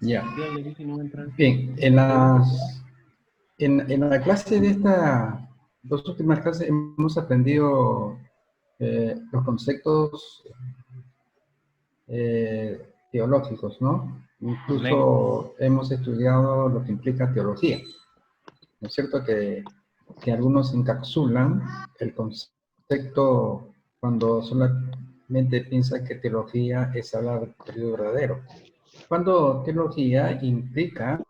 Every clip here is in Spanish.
Ya. Ya le dije no entrar. Bien, en la clase de estas dos últimas clases hemos aprendido los conceptos teológicos, ¿no? Amén. Incluso hemos estudiado lo que implica teología. ¿No es cierto? Que algunos encapsulan el concepto cuando solamente piensan que teología es hablar del Dios verdadero. Cuando teología implica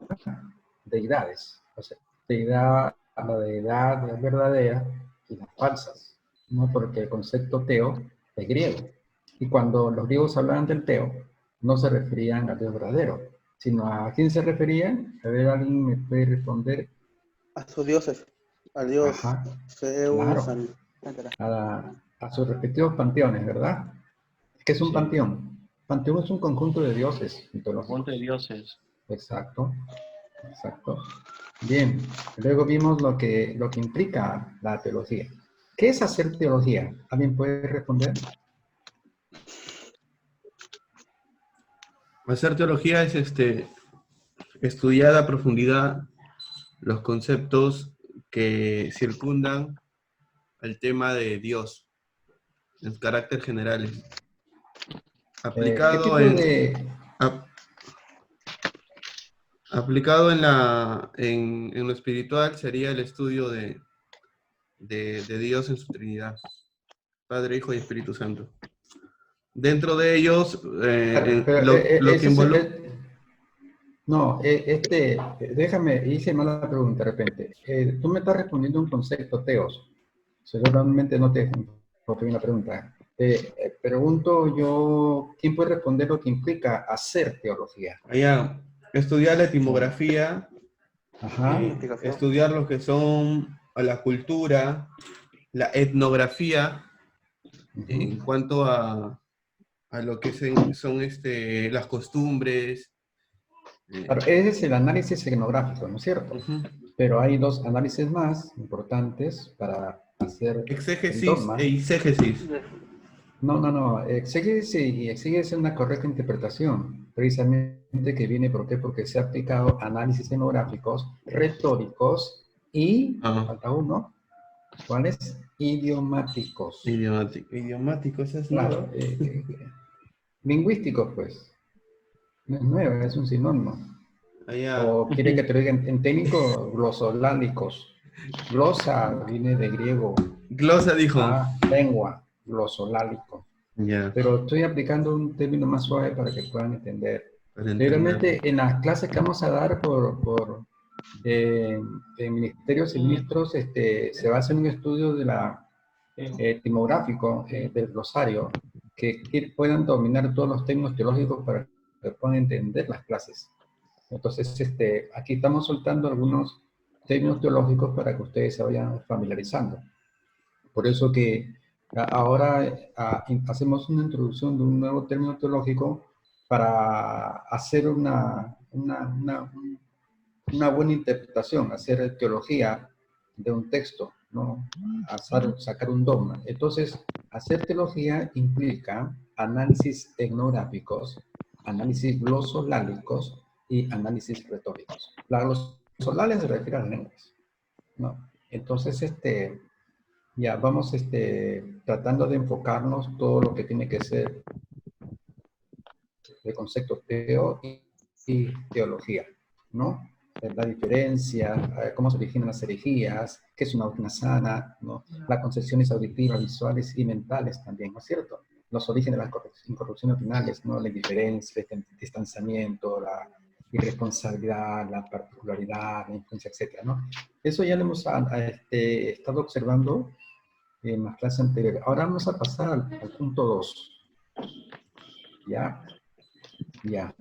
deidades, o sea, la deidad verdadera y las falsas, ¿no? Porque el concepto teo es griego. Y cuando los griegos hablaban del teo, no se referían al Dios verdadero, sino a quién se referían. A ver, alguien me puede responder. A sus dioses, al dios Ajá, Zeus, claro, etcétera. a sus respectivos panteones, ¿verdad? ¿Qué es un Sí. panteón? Panteón es un conjunto de dioses Conjunto de mitológicos. dioses. Exacto, exacto. Bien, luego vimos lo que implica la teología. ¿Qué es hacer teología? ¿Alguien puede responder? Hacer teología es estudiar a profundidad los conceptos que circundan el tema de Dios, en carácter generales, ¿Qué aplicado tipo en, de... ap- aplicado en lo espiritual sería el estudio de Dios en su Trinidad, Padre, Hijo y Espíritu Santo. Dentro de ellos, Pero, lo que involucra... no, déjame, hice mala pregunta de repente. Tú me estás respondiendo un concepto, teos. Seguramente no te enfoqué bien la pregunta. Pregunto yo, ¿quién puede responder lo que implica hacer teología? Allá, estudiar la No. etimografía, Ajá. Explicación. estudiar lo que son la cultura, la etnografía, Ujú. en cuanto a lo que son las costumbres. Claro, ese es el análisis etnográfico, ¿no es cierto? Ujú. Pero hay dos análisis más importantes para hacer el Exégesis e dogma. eisegesis. No, no, no. Exégesis y exégesis es una correcta interpretación, precisamente que viene, ¿por qué? Porque se ha aplicado análisis etnográficos, retóricos y, Ah, falta uno, ¿cuáles? Idiomáticos. idiomático. Idiomático, esa es nueva. Claro, lingüísticos, pues. No es nueva, es un sinónimo. Allá. O quiere que te lo diga en técnico, glosolálicos. Glosa viene de griego, Glosa dijo. lengua, glosolálico. Ya, Pero estoy aplicando un término más suave para que puedan entender. para entenderlo. Realmente en las clases que vamos a dar en ministerios y ministros, se va a hacer un estudio de la etimográfico del glosario, que puedan dominar todos los términos teológicos para que puedan entender las clases. Entonces, aquí estamos soltando algunos términos teológicos para que ustedes se vayan familiarizando. Por eso que ahora hacemos una introducción de un nuevo término teológico para hacer una buena interpretación, hacer teología de un texto, ¿no? Sacar un dogma. Entonces, hacer teología implica análisis etnográficos, análisis glosolálicos y análisis retóricos. La glosolalia se refiere a las lenguas, ¿no? Entonces, ya vamos tratando de enfocarnos todo lo que tiene que ser de conceptos teo y teología, ¿no? La diferencia, cómo se originan las herejías, qué es una doctrina sana, ¿no? Las concepciones auditivas, visuales y mentales también, ¿no es cierto? Los orígenes de las incorrupciones finales, ¿no? La indiferencia, el distanciamiento, la irresponsabilidad, la particularidad, la influencia, etcétera, ¿no? Eso ya lo hemos estado observando en las clases anteriores. Ahora vamos a pasar al punto 2. ¿Ya? Ya.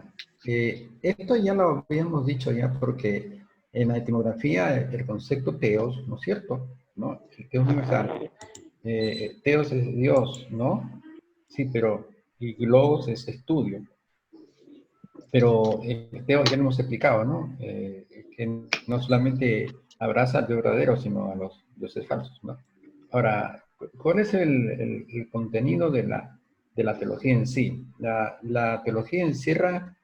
Esto ya lo habíamos dicho ya porque en la etimografía el concepto teos, ¿no es cierto? ¿No? El teos universal. Teos es Dios, ¿no? Sí, pero y logos es estudio. Pero el teos ya lo hemos explicado, ¿no? Que no solamente abraza al Dios verdadero, sino a los dioses falsos, ¿no? Ahora, ¿cuál es el contenido de la teología en sí? La teología encierra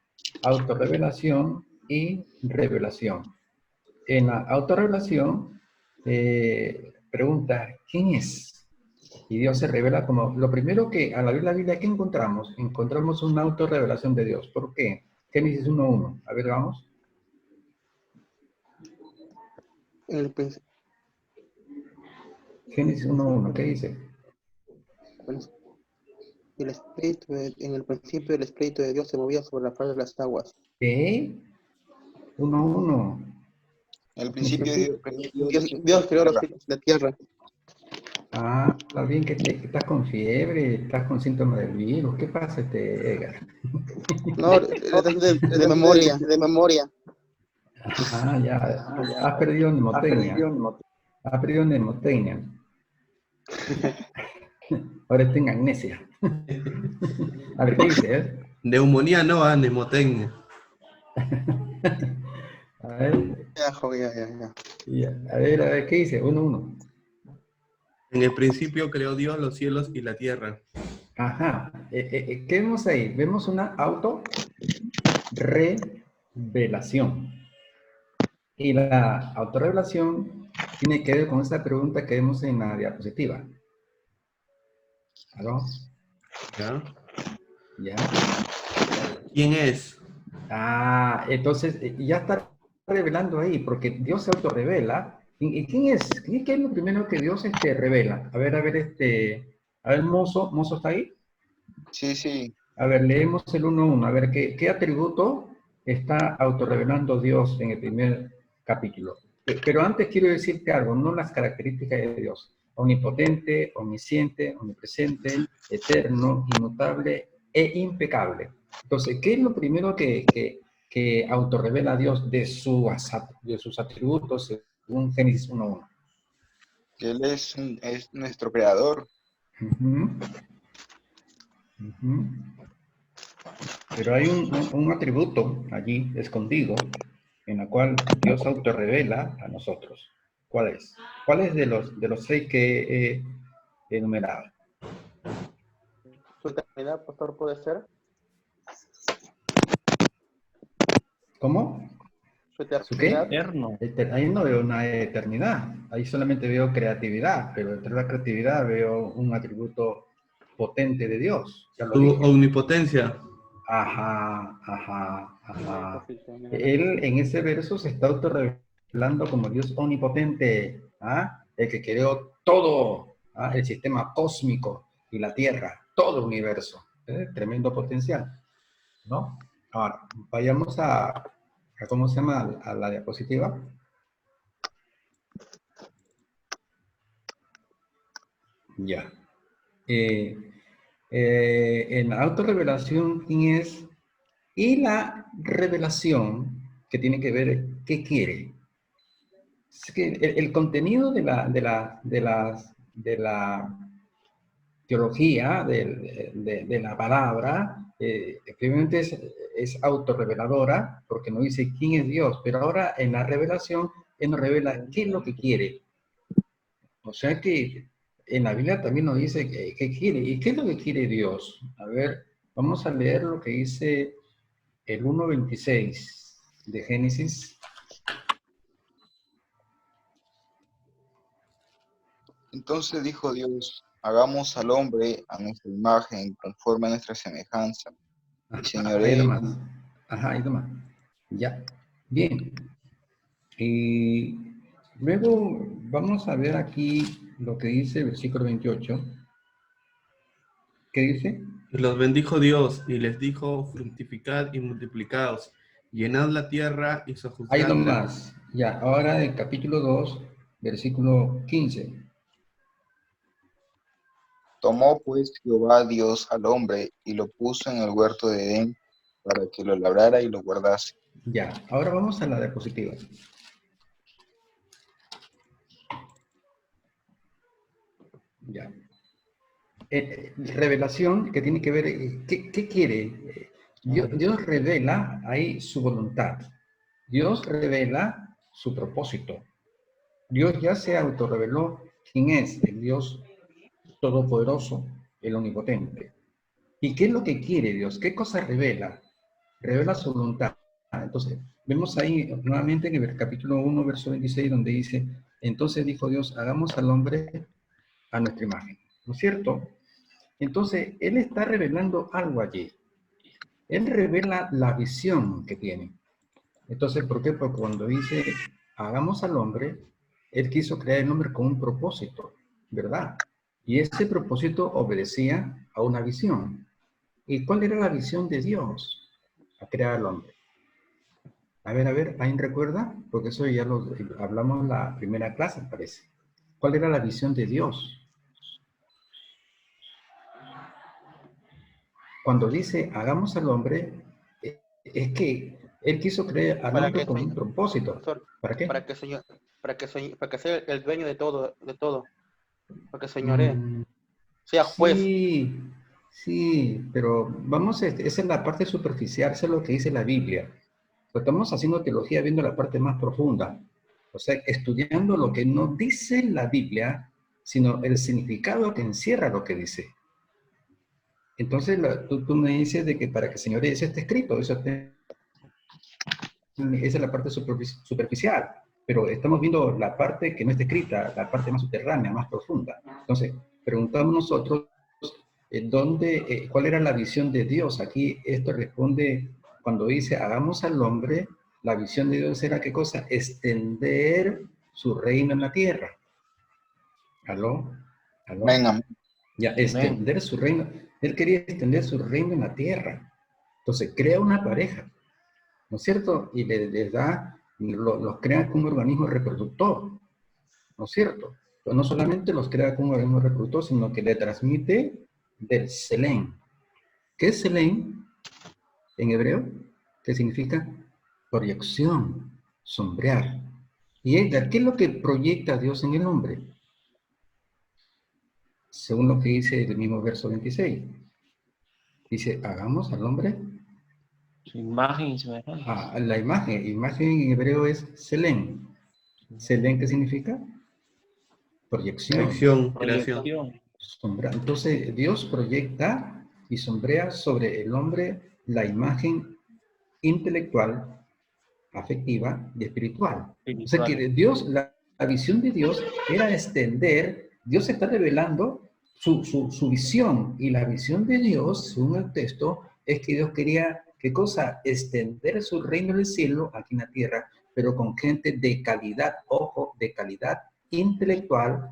autorrevelación y revelación. En la autorrevelación, pregunta, ¿quién es? Y Dios se revela como, lo primero que al abrir la Biblia, ¿qué encontramos? Encontramos una autorrevelación de Dios. ¿Por qué? Génesis 1:1. A ver, vamos. En el, prin- Génesis 1:1, ¿qué dice? en el principio el Espíritu de Dios se movía sobre la faz de las aguas. ¿Qué? 1:1. En el En el principio principio, Dios Dios creó tierra. la tierra. Ah, está bien que estás con fiebre, estás con síntomas del virus. ¿Qué pasa, Edgar? No, de memoria, de memoria. Ah, ya. Has perdido mnemotecnia. Has perdido mnemotecnia. Ahora está en amnesia. A ver, ¿qué dice? Neumonía no, mnemotecnia. A ver, a ver, ¿qué dice? 1:1. En el principio creó Dios los cielos y la tierra. Ajá. ¿Qué vemos ahí? Vemos una autorrevelación. Y la autorrevelación tiene que ver con esa pregunta que vemos en la diapositiva. ¿Aló? ¿Ya? ¿Ya? ¿Quién es? Ah, entonces ya está revelando ahí, porque Dios se autorrevela. ¿Y quién es? ¿Qué es lo primero que Dios revela? A ver, Mozo está ahí. Sí, sí. A ver, leemos el 1:1. A ver, ¿qué atributo está autorrevelando Dios en el primer capítulo? Pero antes quiero decirte algo, no las características de Dios. Omnipotente, omnisciente, omnipresente, eterno, inmutable e impecable. Entonces, ¿qué es lo primero que autorrevela Dios de sus atributos según Génesis 1:1? Que Él es nuestro creador. Ujú. Ujú. Pero hay un atributo allí escondido en la cual Dios autorrevela a nosotros. ¿Cuál es? ¿Cuál es de los 6 que he enumerado? ¿Su eternidad, pastor, puede ser? ¿Cómo? ¿Su ¿Su qué? eternidad? Eterno. Ahí no veo una eternidad. Ahí solamente veo creatividad, pero entre la creatividad veo un atributo potente de Dios. Ya lo Su dije. omnipotencia. Ajá, ajá, ajá. Él en ese verso se está autorrevelando como Dios omnipotente, ¿ah? El que creó todo, ¿ah? El sistema cósmico y la Tierra, todo el universo. Tremendo potencial, ¿no? Ahora, vayamos a ¿cómo se llama? A la diapositiva. Ya. En la autorrevelación, ¿quién es? Y la revelación, que tiene que ver, ¿qué quiere? Es que el contenido de la teología, de la palabra, efectivamente es autorreveladora, porque nos dice quién es Dios, pero ahora en la revelación, Él nos revela qué es lo que quiere. O sea que en la Biblia también nos dice qué quiere. ¿Y qué es lo que quiere Dios? A ver, vamos a leer lo que dice el 1:26 de Génesis. Entonces dijo Dios, hagamos al hombre a nuestra imagen, conforme a nuestra semejanza. Y Ahí señoré. nomás. Ajá, ahí nomás. Ya. Bien. Y luego vamos a ver aquí lo que dice el versículo 28. ¿Qué dice? Y los bendijo Dios y les dijo, fructificad y multiplicaos, llenad la tierra y Ahí sojuzgadla. nomás. Ya, ahora el capítulo 2, versículo 15. Tomó pues Jehová Dios al hombre y lo puso en el huerto de Edén para que lo labrara y lo guardase. Ya, ahora vamos a la diapositiva. Ya. Revelación que tiene que ver, ¿qué quiere? Dios revela ahí su voluntad. Dios revela su propósito. Dios ya se autorreveló quién es, el Dios todopoderoso, el omnipotente. ¿Y qué es lo que quiere Dios? ¿Qué cosa revela? revela su voluntad. Entonces, vemos ahí nuevamente en el capítulo 1, verso 26, donde dice, entonces dijo Dios, hagamos al hombre a nuestra imagen. ¿No es cierto? Entonces, Él está revelando algo allí. Él revela la visión que tiene. Entonces, ¿por qué? Porque cuando dice, hagamos al hombre, Él quiso crear el hombre con un propósito, ¿verdad? Y ese propósito obedecía a una visión. ¿Y cuál era la visión de Dios a crear al hombre? A ver, ¿alguien recuerda? Porque eso ya lo hablamos en la primera clase, parece. ¿Cuál era la visión de Dios? Cuando dice, hagamos al hombre, es que Él quiso crear al Para hombre que, con un propósito. pastor, ¿Para qué? para que sea el dueño de todo, para que señoree, sea juez. Sí, pero vamos, esa es la parte superficial, eso es lo que dice la Biblia. Pero estamos haciendo teología viendo la parte más profunda. O sea, estudiando lo que no dice la Biblia, sino el significado que encierra lo que dice. Entonces, tú me dices de que para que señoree, eso está escrito, esa es la parte superficial, pero estamos viendo la parte que no está escrita, la parte más subterránea, más profunda. Entonces, preguntamos nosotros, ¿cuál era la visión de Dios? Aquí esto responde cuando dice, hagamos al hombre, la visión de Dios era ¿qué cosa? Extender su reino en la tierra. ¿Aló? ¿Aló? Amén, amén. Ya, extender su reino. Él quería extender su reino en la tierra. Entonces, crea una pareja, ¿no es cierto? Y les da, los crea como un organismo reproductor, ¿no es cierto? Pero no solamente los crea como un organismo reproductor, sino que le transmite del Selén. ¿Qué es Selén en hebreo? ¿Qué significa? Proyección, sombrear. ¿Y Edgar, qué es lo que proyecta Dios en el hombre? Según lo que dice el mismo verso 26. Dice, hagamos al hombre Su imagen y semejanza. la imagen. Imagen en hebreo es Selén. ¿Selén qué significa? Proyección. Creación. Sombra. Entonces, Dios proyecta y sombrea sobre el hombre la imagen intelectual, afectiva y espiritual. O sea que Dios, la visión de Dios era extender, Dios está revelando su visión, y la visión de Dios, según el texto, es que Dios quería, ¿qué cosa? Extender su reino del cielo aquí en la tierra, pero con gente de calidad, ojo, de calidad intelectual,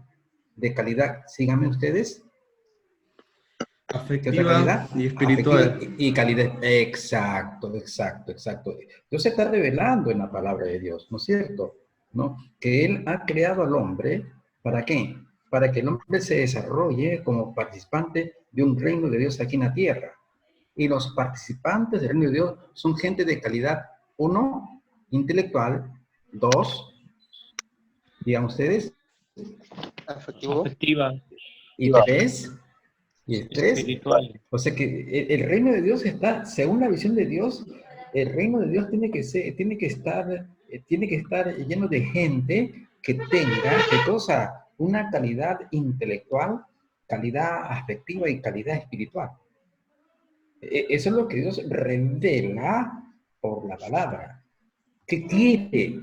de calidad, síganme ustedes, ¿qué otra Afectiva calidad? y espiritual. Afectiva y calidad. Exacto. Dios se está revelando en la palabra de Dios, ¿no es cierto? ¿No? Que Él ha creado al hombre, ¿para qué? Para que el hombre se desarrolle como participante de un reino de Dios aquí en la tierra. Y los participantes del reino de Dios son gente de calidad, uno, intelectual, dos, digan ustedes, Afectiva. y tres, Espiritual. o sea que el reino de Dios está, según la visión de Dios, el reino de Dios tiene que estar lleno de gente que tenga, ¿qué cosa? Una calidad intelectual, calidad afectiva y calidad espiritual. Eso es lo que Dios revela por la palabra. ¿Qué quiere?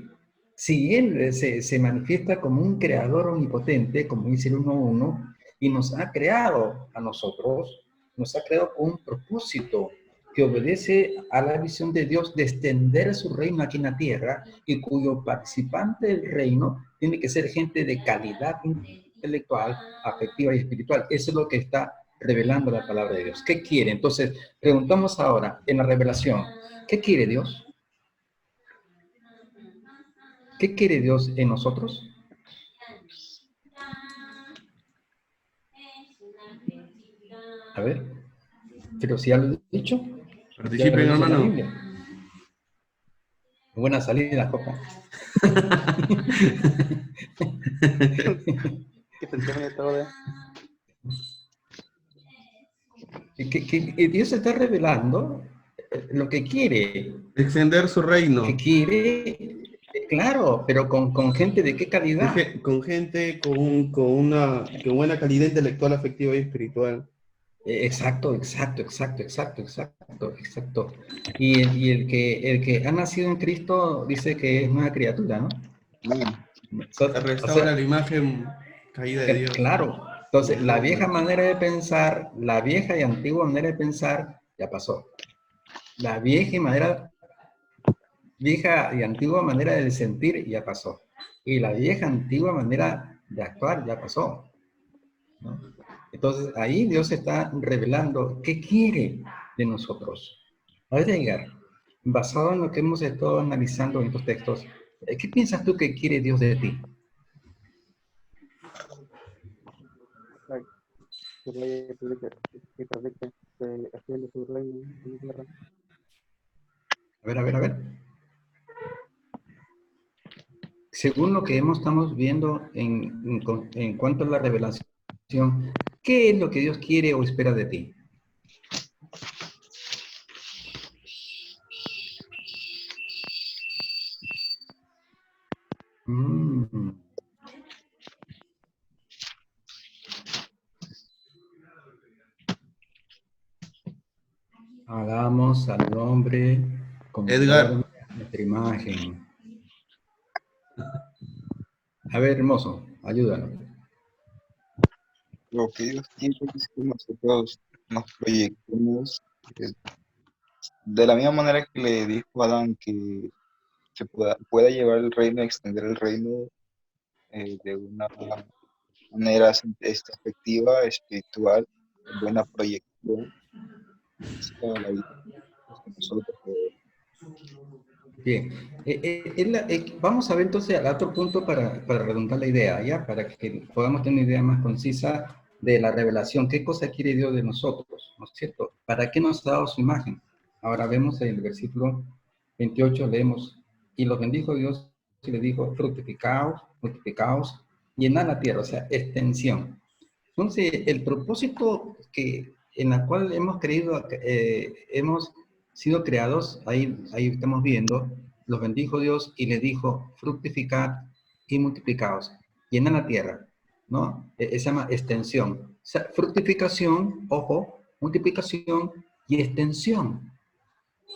Si Él se manifiesta como un creador omnipotente, como dice el 1:1, y nos ha creado a nosotros, nos ha creado con un propósito que obedece a la visión de Dios de extender su reino aquí en la tierra, y cuyo participante del reino tiene que ser gente de calidad intelectual, afectiva y espiritual. Eso es lo que está revelando la palabra de Dios. ¿Qué quiere? Entonces, preguntamos ahora, en la revelación, ¿qué quiere Dios? ¿Qué quiere Dios en nosotros? A ver, pero si ya lo he dicho. Participen, hermano. Buena salida, Copa. Que se termine todo. Que Dios está revelando lo que quiere. Extender su reino. Que quiere, claro, pero con gente de qué calidad. Con gente con una buena calidad intelectual, afectiva y espiritual. Exacto, exacto, exacto, exacto, exacto, exacto. Y el que ha nacido en Cristo dice que es una criatura, ¿no? Amén. So- Se o restaura sea, la imagen caída de Dios. claro. Entonces, El la dogma. vieja manera de pensar, la vieja y antigua manera de pensar, ya pasó. La vieja y antigua manera de sentir, ya pasó. Y la vieja antigua manera de actuar, ya pasó, ¿no? Entonces, ahí Dios está revelando qué quiere de nosotros. A ver, Edgar, basado en lo que hemos estado analizando en estos textos, ¿qué piensas tú que quiere Dios de ti? Ay, que vaya y predique, que extiende su reino en la tierra. A ver, a ver, a ver. Según lo que estamos viendo en cuanto a la revelación, ¿qué es lo que Dios quiere o espera de ti? Mm, hagamos al hombre conforme Edgar, a nuestra imagen. A ver, hermoso, ayúdanos. Lo que Dios quiere es que nosotros nos proyectemos de la misma manera que le dijo a Adán que se pueda llevar el reino, extender el reino de una manera efectiva, espiritual, buena proyección hacia la vida de nosotros. Bien, vamos a ver entonces al otro punto para redundar la idea, ¿ya? Para que podamos tener una idea más concisa de la revelación. ¿Qué cosa quiere Dios de nosotros? ¿No es cierto? ¿Para qué nos ha dado su imagen? Ahora vemos en el versículo 28, leemos, y los bendijo Dios y le dijo, fructificaos, multiplicaos, llenad la tierra, o sea, extensión. Entonces, el propósito en la cual hemos creído, hemos sido creados, ahí estamos viendo, los bendijo Dios y les dijo, fructificad y multiplicaos, llenan la tierra, ¿no? Se llama extensión. O sea, fructificación, ojo, multiplicación y extensión.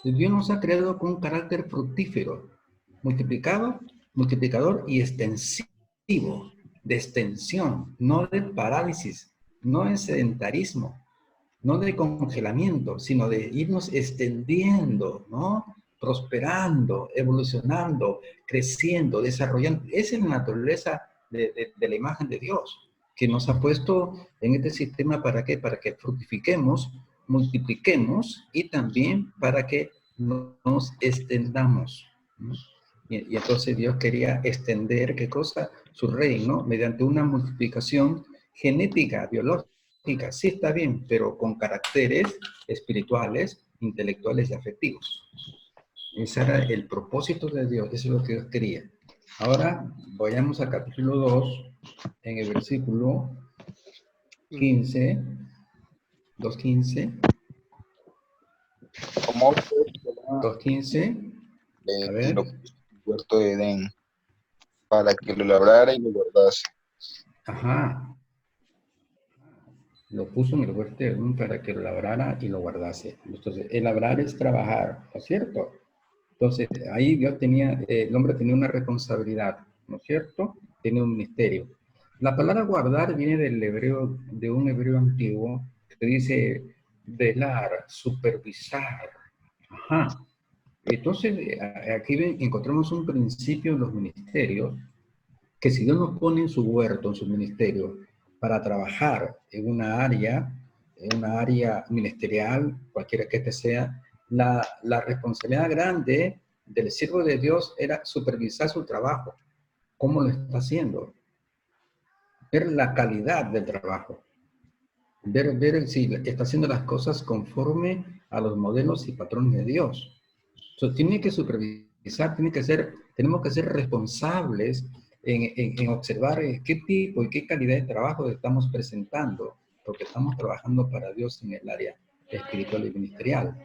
Dios nos ha creado con un carácter fructífero, multiplicado, multiplicador y extensivo, de extensión, no de parálisis, no de sedentarismo, no de congelamiento, sino de irnos extendiendo, ¿no? Prosperando, evolucionando, creciendo, desarrollando. Esa es la naturaleza de la imagen de Dios, que nos ha puesto en este sistema ¿para qué? Para que fructifiquemos, multipliquemos y también para que nos extendamos, ¿no? Y entonces Dios quería extender, ¿qué cosa? Su reino mediante una multiplicación genética, biológica. Sí está bien, pero con caracteres espirituales, intelectuales y afectivos. Ese era el propósito de Dios, eso es lo que Dios quería. Ahora, vayamos al capítulo 2, en el versículo 15, 2.15, Como pues, 2.15, a y ver, lo puso en el huerto de Edén para que lo labrara y lo guardase. ajá, lo puso en el huerto de Edén para que lo labrara y lo guardase. Entonces, el labrar es trabajar, ¿no es cierto? Entonces, ahí Dios tenía, el hombre tenía una responsabilidad, ¿no es cierto? Tiene un ministerio. La palabra guardar viene del hebreo, de un hebreo antiguo, que dice velar, supervisar. Ajá. Entonces, aquí encontramos un principio en los ministerios, que si Dios nos pone en su huerto, en su ministerio, para trabajar en una área ministerial, cualquiera que este sea, la responsabilidad grande del siervo de Dios era supervisar su trabajo, cómo lo está haciendo, ver la calidad del trabajo, ver si está haciendo las cosas conforme a los modelos y patrones de Dios. Entonces, tiene que supervisar, tenemos que ser responsables en observar qué tipo y qué calidad de trabajo estamos presentando, porque estamos trabajando para Dios en el área espiritual y ministerial.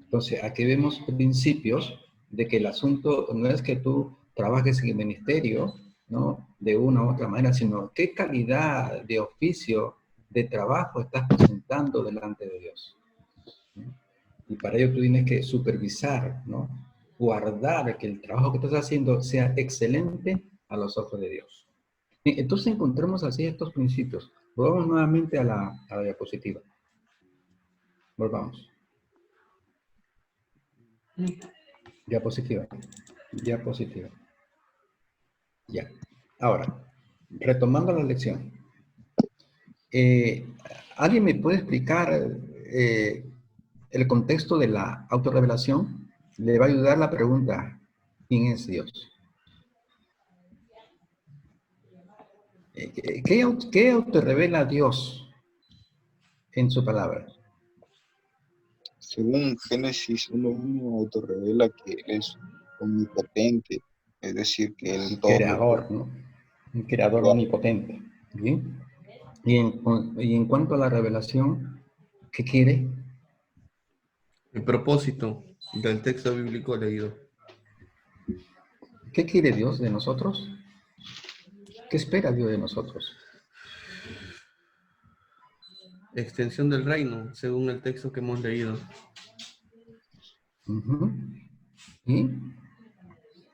Entonces, aquí vemos principios de que el asunto no es que tú trabajes en el ministerio, ¿no? De una u otra manera, sino qué calidad de oficio, de trabajo estás presentando presentando delante de Dios, ¿no? Y para ello tú tienes que supervisar, ¿no? Guardar que el trabajo que estás haciendo sea excelente a los ojos de Dios. Bien, entonces encontremos así estos principios. Volvamos nuevamente a la diapositiva. Volvamos. Diapositiva. Diapositiva. Ya. Ahora, retomando la lección. ¿Alguien me puede explicar el contexto de la autorrevelación? Le va a ayudar la pregunta, ¿quién es Dios? ¿Qué autorrevela Dios en su palabra? Según Génesis 1:1, autorrevela que Él es omnipotente, es decir, que Él Un todo lo creador, ¿no? Un creador puede. omnipotente. ¿Bien? Y en cuanto a la revelación, ¿qué quiere? El propósito del texto bíblico leído. ¿Qué quiere Dios de nosotros? ¿Qué espera Dios de nosotros? Extensión del reino, según el texto que hemos leído. Uh-huh. ¿Y?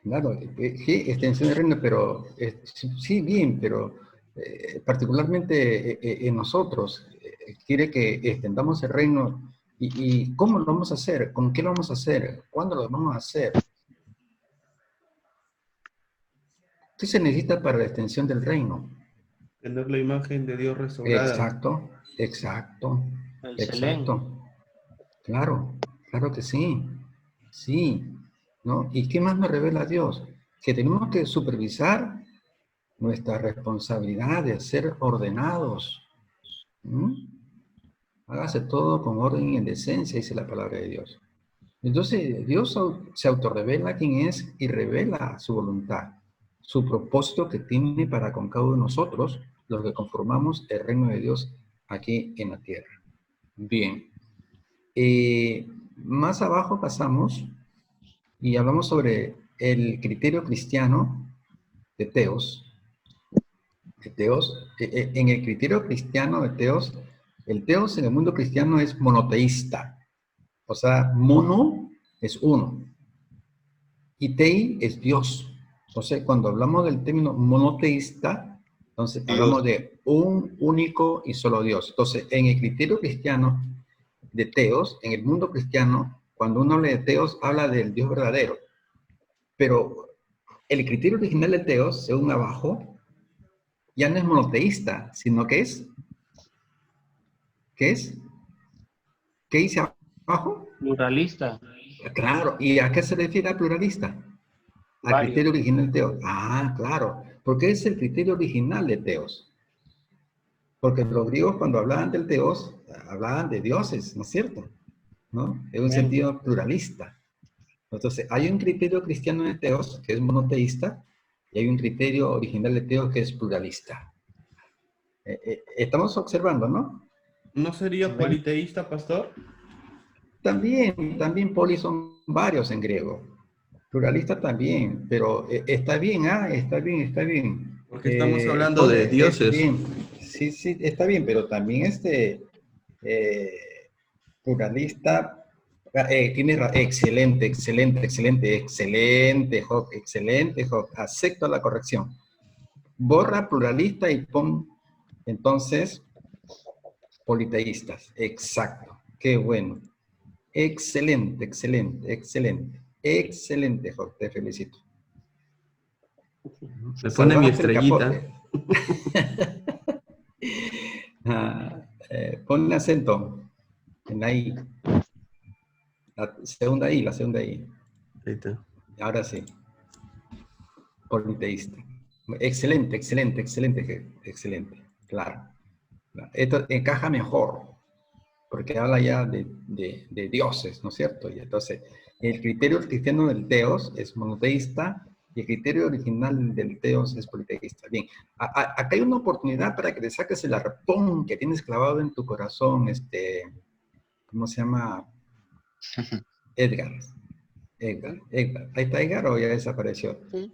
Claro, sí, extensión del reino, pero sí, bien, pero particularmente en nosotros, quiere que extendamos el reino. ¿Y cómo lo vamos a hacer? ¿Con qué lo vamos a hacer? ¿Cuándo lo vamos a hacer? ¿Qué se necesita para la extensión del reino? Tener la imagen de Dios restaurada. Exacto, exacto, Excelente. exacto. Claro, claro que sí. Sí, ¿no? ¿Y qué más me revela Dios? Que tenemos que supervisar nuestra responsabilidad de ser ordenados. ¿Mm? Hágase todo con orden y en decencia, dice la palabra de Dios. Entonces, Dios se autorrevela quién es y revela su voluntad, su propósito que tiene para con cada uno de nosotros, los que conformamos el reino de Dios aquí en la tierra. Bien. Más abajo pasamos y hablamos sobre el criterio cristiano de Teos. En el criterio cristiano de Teos, el Teos en el mundo cristiano es monoteísta. O sea, mono es uno. Y tei es Dios. Entonces, cuando hablamos del término monoteísta, entonces hablamos de un único y solo Dios. Entonces, en el criterio cristiano de Teos, en el mundo cristiano, cuando uno habla de Teos, habla del Dios verdadero. Pero el criterio original de Teos, según abajo, ya no es monoteísta, sino que es, ¿qué es? ¿Qué dice abajo? Pluralista. Claro, ¿y a qué se refiere a pluralista? Al Varios. criterio original de Teos. Ah, claro, porque es el criterio original de Teos. Porque los griegos cuando hablaban del Teos, hablaban de dioses, ¿no es cierto? ¿No? En un sentido pluralista. Entonces, hay un criterio cristiano de Teos que es monoteísta y hay un criterio original de Teos que es pluralista. Estamos observando, ¿no? ¿No sería Amén. politeísta, pastor? También poli son varios en griego. Pluralista también, pero está bien, está bien. Porque estamos hablando de dioses. Bien. Sí, está bien, pero también pluralista. Excelente, Job. Acepto la corrección. Borra pluralista y pon entonces politeístas. Exacto. Qué bueno. Excelente, Job. Te felicito. Me pone mi Salvaste el estrellita. capote. Ponle acento en la I. La segunda I. Ahí está. Ahora sí. Politeísta. Excelente. Claro. Esto encaja mejor, porque habla ya de dioses, ¿no es cierto? Y entonces, el criterio cristiano del Teos es monoteísta y el criterio original del Teos es politeísta. Bien, acá hay una oportunidad para que te saques el arpón que tienes clavado en tu corazón, ¿cómo se llama? Edgar. Ahí está Edgar o ya desapareció. Sí.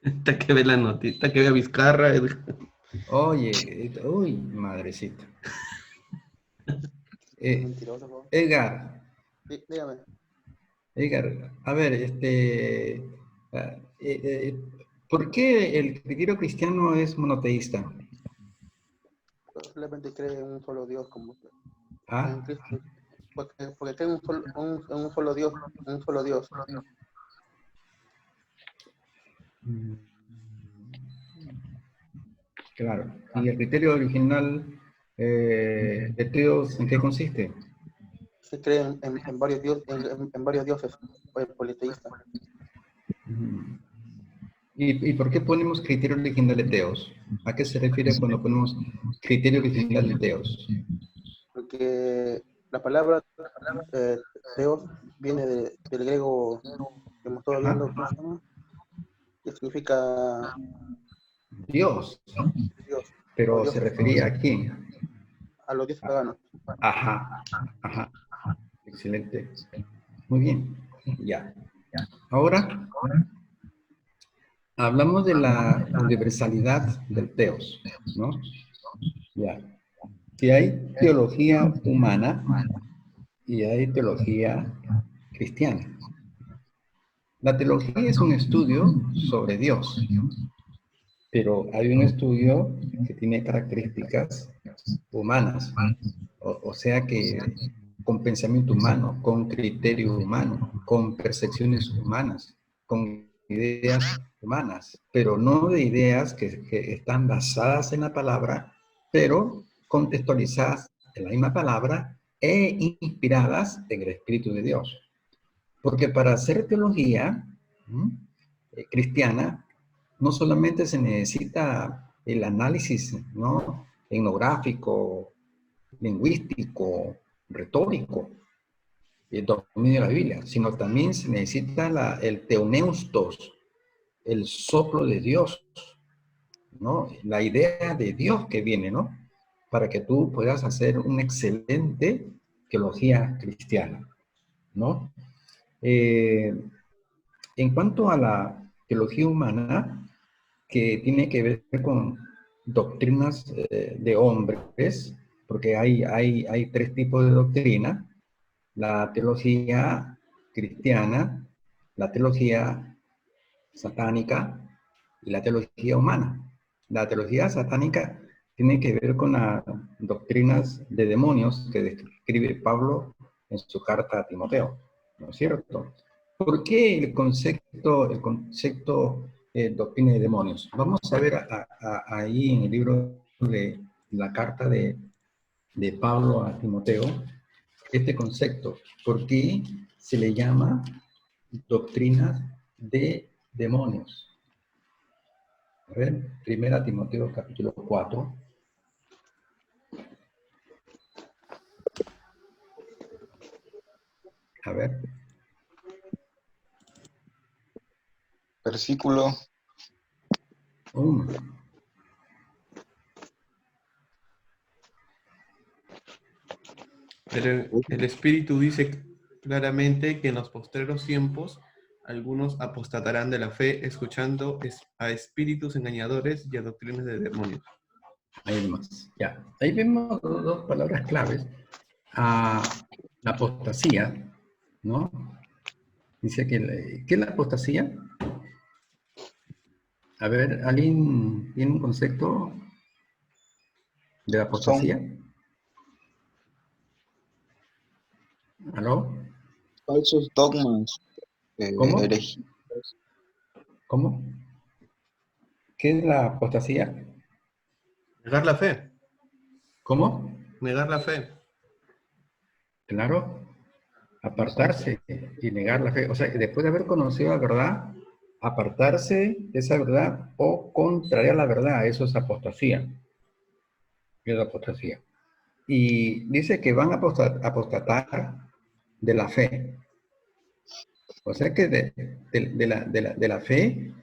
Esta que ve la notita, que ve a Vizcarra. Oye, uy, madrecita. Mentiroso. Edgar, Dígame. Edgar, a ver, ah, ¿por qué el criterio cristiano es monoteísta? Simplemente cree en un solo Dios, como en Ah, Cristo. Porque cree en un solo Dios, un solo Dios. mm, claro. ¿Y el criterio original de Teos en qué consiste? Se cree en varios dioses, en varios dioses, politeísta. Mm. ¿Y por qué ponemos criterio original de Teos? ¿A qué se refiere cuando ponemos criterio original de Teos? Porque la palabra Teos viene del griego que hemos estado Ajá. viendo, ¿cómo se llama? Que significa Dios, Dios, o pero se dioses, refería a quién? a los dioses paganos. Ajá, ajá, excelente. Muy bien, ya. Ahora hablamos de la universalidad del teos, ¿no? Ya. Si hay teología humana y hay teología cristiana. La teología es un estudio sobre Dios, pero hay un estudio que tiene características humanas, o sea que con pensamiento humano, con criterio humano, con percepciones humanas, con ideas humanas, pero no de ideas que están basadas en la palabra, pero contextualizadas en la misma palabra e inspiradas en el Espíritu de Dios. Porque para hacer teología cristiana, no solamente se necesita el análisis, ¿no?, etnográfico, lingüístico, retórico, el dominio de la Biblia, sino también se necesita el teoneustos, el soplo de Dios, ¿no? La idea de Dios que viene, ¿no? Para que tú puedas hacer una excelente teología cristiana, ¿no? En cuanto a la teología humana, que tiene que ver con doctrinas de hombres, porque hay tres tipos de doctrina: la teología cristiana, la teología satánica y la teología humana. La teología satánica tiene que ver con las doctrinas de demonios que describe Pablo en su carta a Timoteo, ¿no es cierto? ¿Por qué el concepto doctrina de demonios? Vamos a ver ahí en el libro de la carta de Pablo a Timoteo, este concepto. ¿Por qué se le llama doctrinas de demonios? A ver, primera Timoteo capítulo 4. A ver. Versículo 1. El Espíritu dice claramente que en los postreros tiempos algunos apostatarán de la fe, escuchando a espíritus engañadores y a doctrinas de demonios. Ahí más. Ya. Ahí vemos dos palabras claves. La apostasía, ¿no? Dice que, ¿qué es la apostasía? A ver, ¿alguien tiene un concepto de la son apostasía? ¿Aló? falsos dogmas, ¿Cómo? herejías. ¿Cómo? ¿Qué es la apostasía? Negar la fe. ¿Cómo? Negar la fe. Claro, apartarse y negar la fe. O sea, que después de haber conocido la verdad, apartarse de esa verdad o contrariar la verdad, eso es apostasía. Es apostasía. Y dice que van a apostatar de la fe. O sea que de la fe,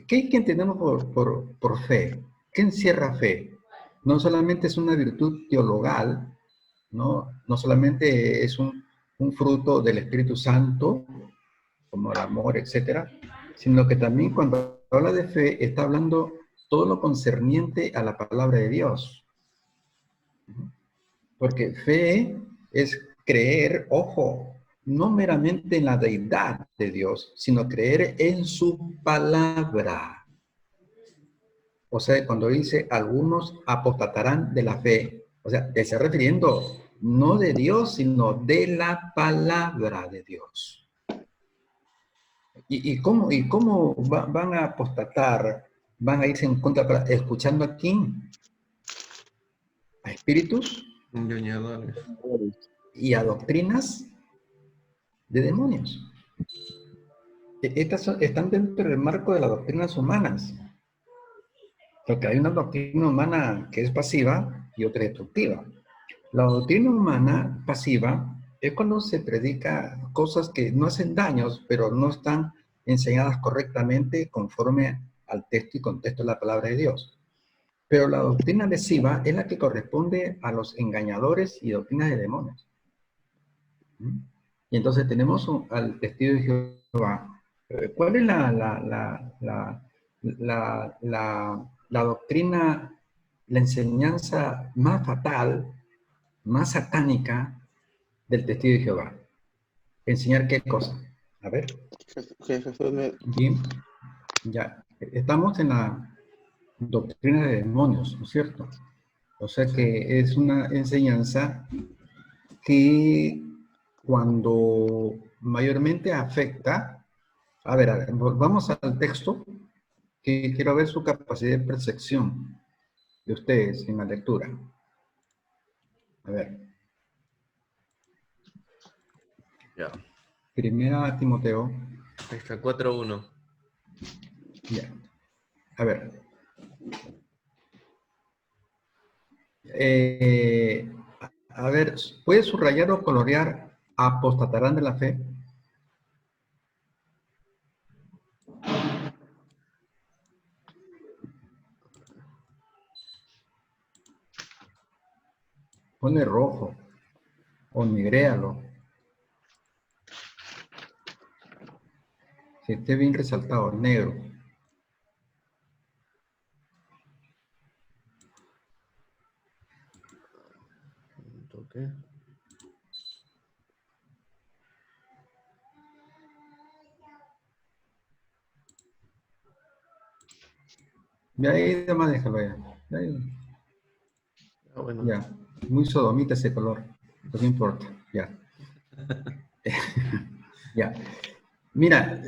¿qué entendemos por fe? ¿Qué encierra fe? No solamente es una virtud teologal, no solamente es un fruto del Espíritu Santo, como el amor, etcétera, sino que también cuando habla de fe está hablando todo lo concerniente a la palabra de Dios. Porque fe es creer, ojo, no meramente en la deidad de Dios, sino creer en su palabra. O sea, cuando dice algunos apostatarán de la fe, o sea, te está refiriendo no de Dios, sino de la palabra de Dios. ¿Y cómo van a apostatar? ¿Van a irse en contra, escuchando a quién? ¿A espíritus Engañadores. y a doctrinas de demonios? Están dentro del marco de las doctrinas humanas. Porque hay una doctrina humana que es pasiva y otra destructiva. La doctrina humana pasiva es cuando se predica cosas que no hacen daños, pero no están enseñadas correctamente conforme al texto y contexto de la palabra de Dios. Pero la doctrina lesiva es la que corresponde a los engañadores y doctrinas de demonios. ¿Mm? Y entonces tenemos al testigo de Jehová. ¿Cuál es la doctrina, la enseñanza más fatal, más satánica del testigo de Jehová? ¿Enseñar qué cosa? A ver. Que Jesús me... Bien. Ya. Estamos en la doctrina de demonios, ¿no es cierto? O sea que es una enseñanza que cuando mayormente afecta, a ver, volvamos al texto, que quiero ver su capacidad de percepción de ustedes en la lectura. A ver. Ya. Primera Timoteo. Ahí está, 4:1. Ya. A ver. A ver, ¿puedes subrayar o colorear apostatarán de la fe? Ponle rojo o negréalo. Que esté bien resaltado, negro. Toque. Ya ahí, además déjalo ya. Ya, Ah, bueno. ya. Muy sodomita ese color. No importa. Ya. Ya. Mira,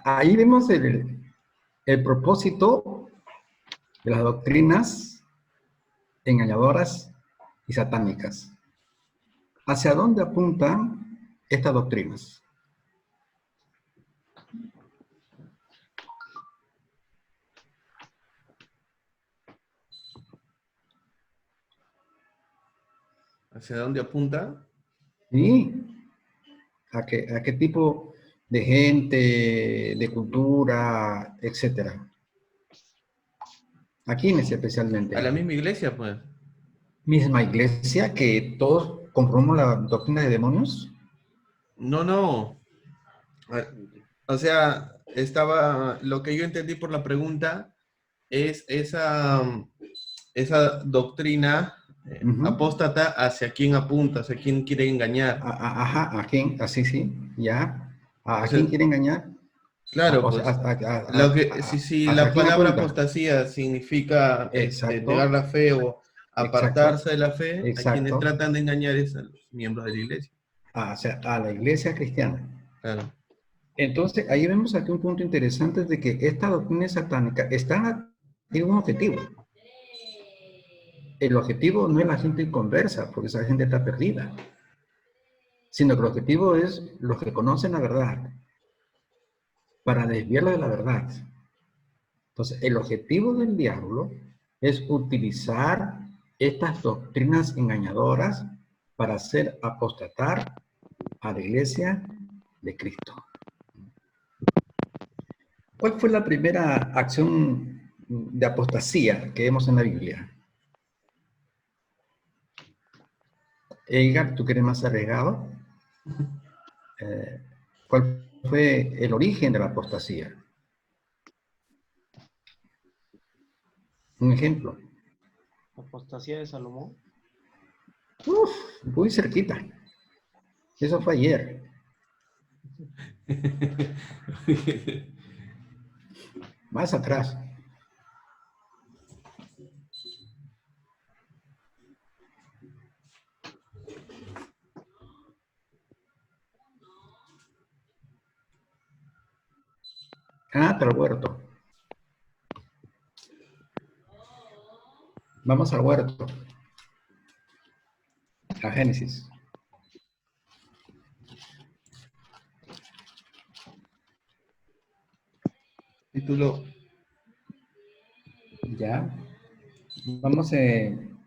ahí vemos el propósito de las doctrinas engañadoras y satánicas. ¿Hacia dónde apuntan estas doctrinas? ¿Hacia dónde apunta? ¿Sí? ¿A qué tipo de gente, de cultura, etcétera? ¿A quiénes especialmente? A la misma iglesia, pues. ¿Misma iglesia que todos conformamos la doctrina de demonios? No, no. O sea, lo que yo entendí por la pregunta es esa doctrina apóstata hacia quién apunta, hacia quién quiere engañar. Ajá, ¿a quién? Así sí, ya. O ¿A sea, quién quiere engañar? claro, O sea, pues, si ¿hacia la quién palabra apunta? apostasía significa negar Exacto, la fe o exacto, apartarse de la fe, a quienes exacto. tratan de engañar es a los miembros de la iglesia. O sea, a la iglesia cristiana. Claro. Entonces, ahí vemos aquí un punto interesante de que esta doctrina satánica tiene un objetivo. El objetivo no es la gente conversa, porque esa gente está perdida, sino que el objetivo es los que conocen la verdad, para desviarlo de la verdad. Entonces, el objetivo del diablo es utilizar estas doctrinas engañadoras para hacer apostatar a la iglesia de Cristo. ¿Cuál fue la primera acción de apostasía que vemos en la Biblia? Edgar, ¿tú que eres más arriesgado? ¿Cuál fue el origen de la apostasía? Un ejemplo. Apostasía de Salomón. Uf, muy cerquita. Eso fue ayer. Más atrás. Ah, para el huerto. Vamos al huerto. A Génesis. Título. Ya. Vamos en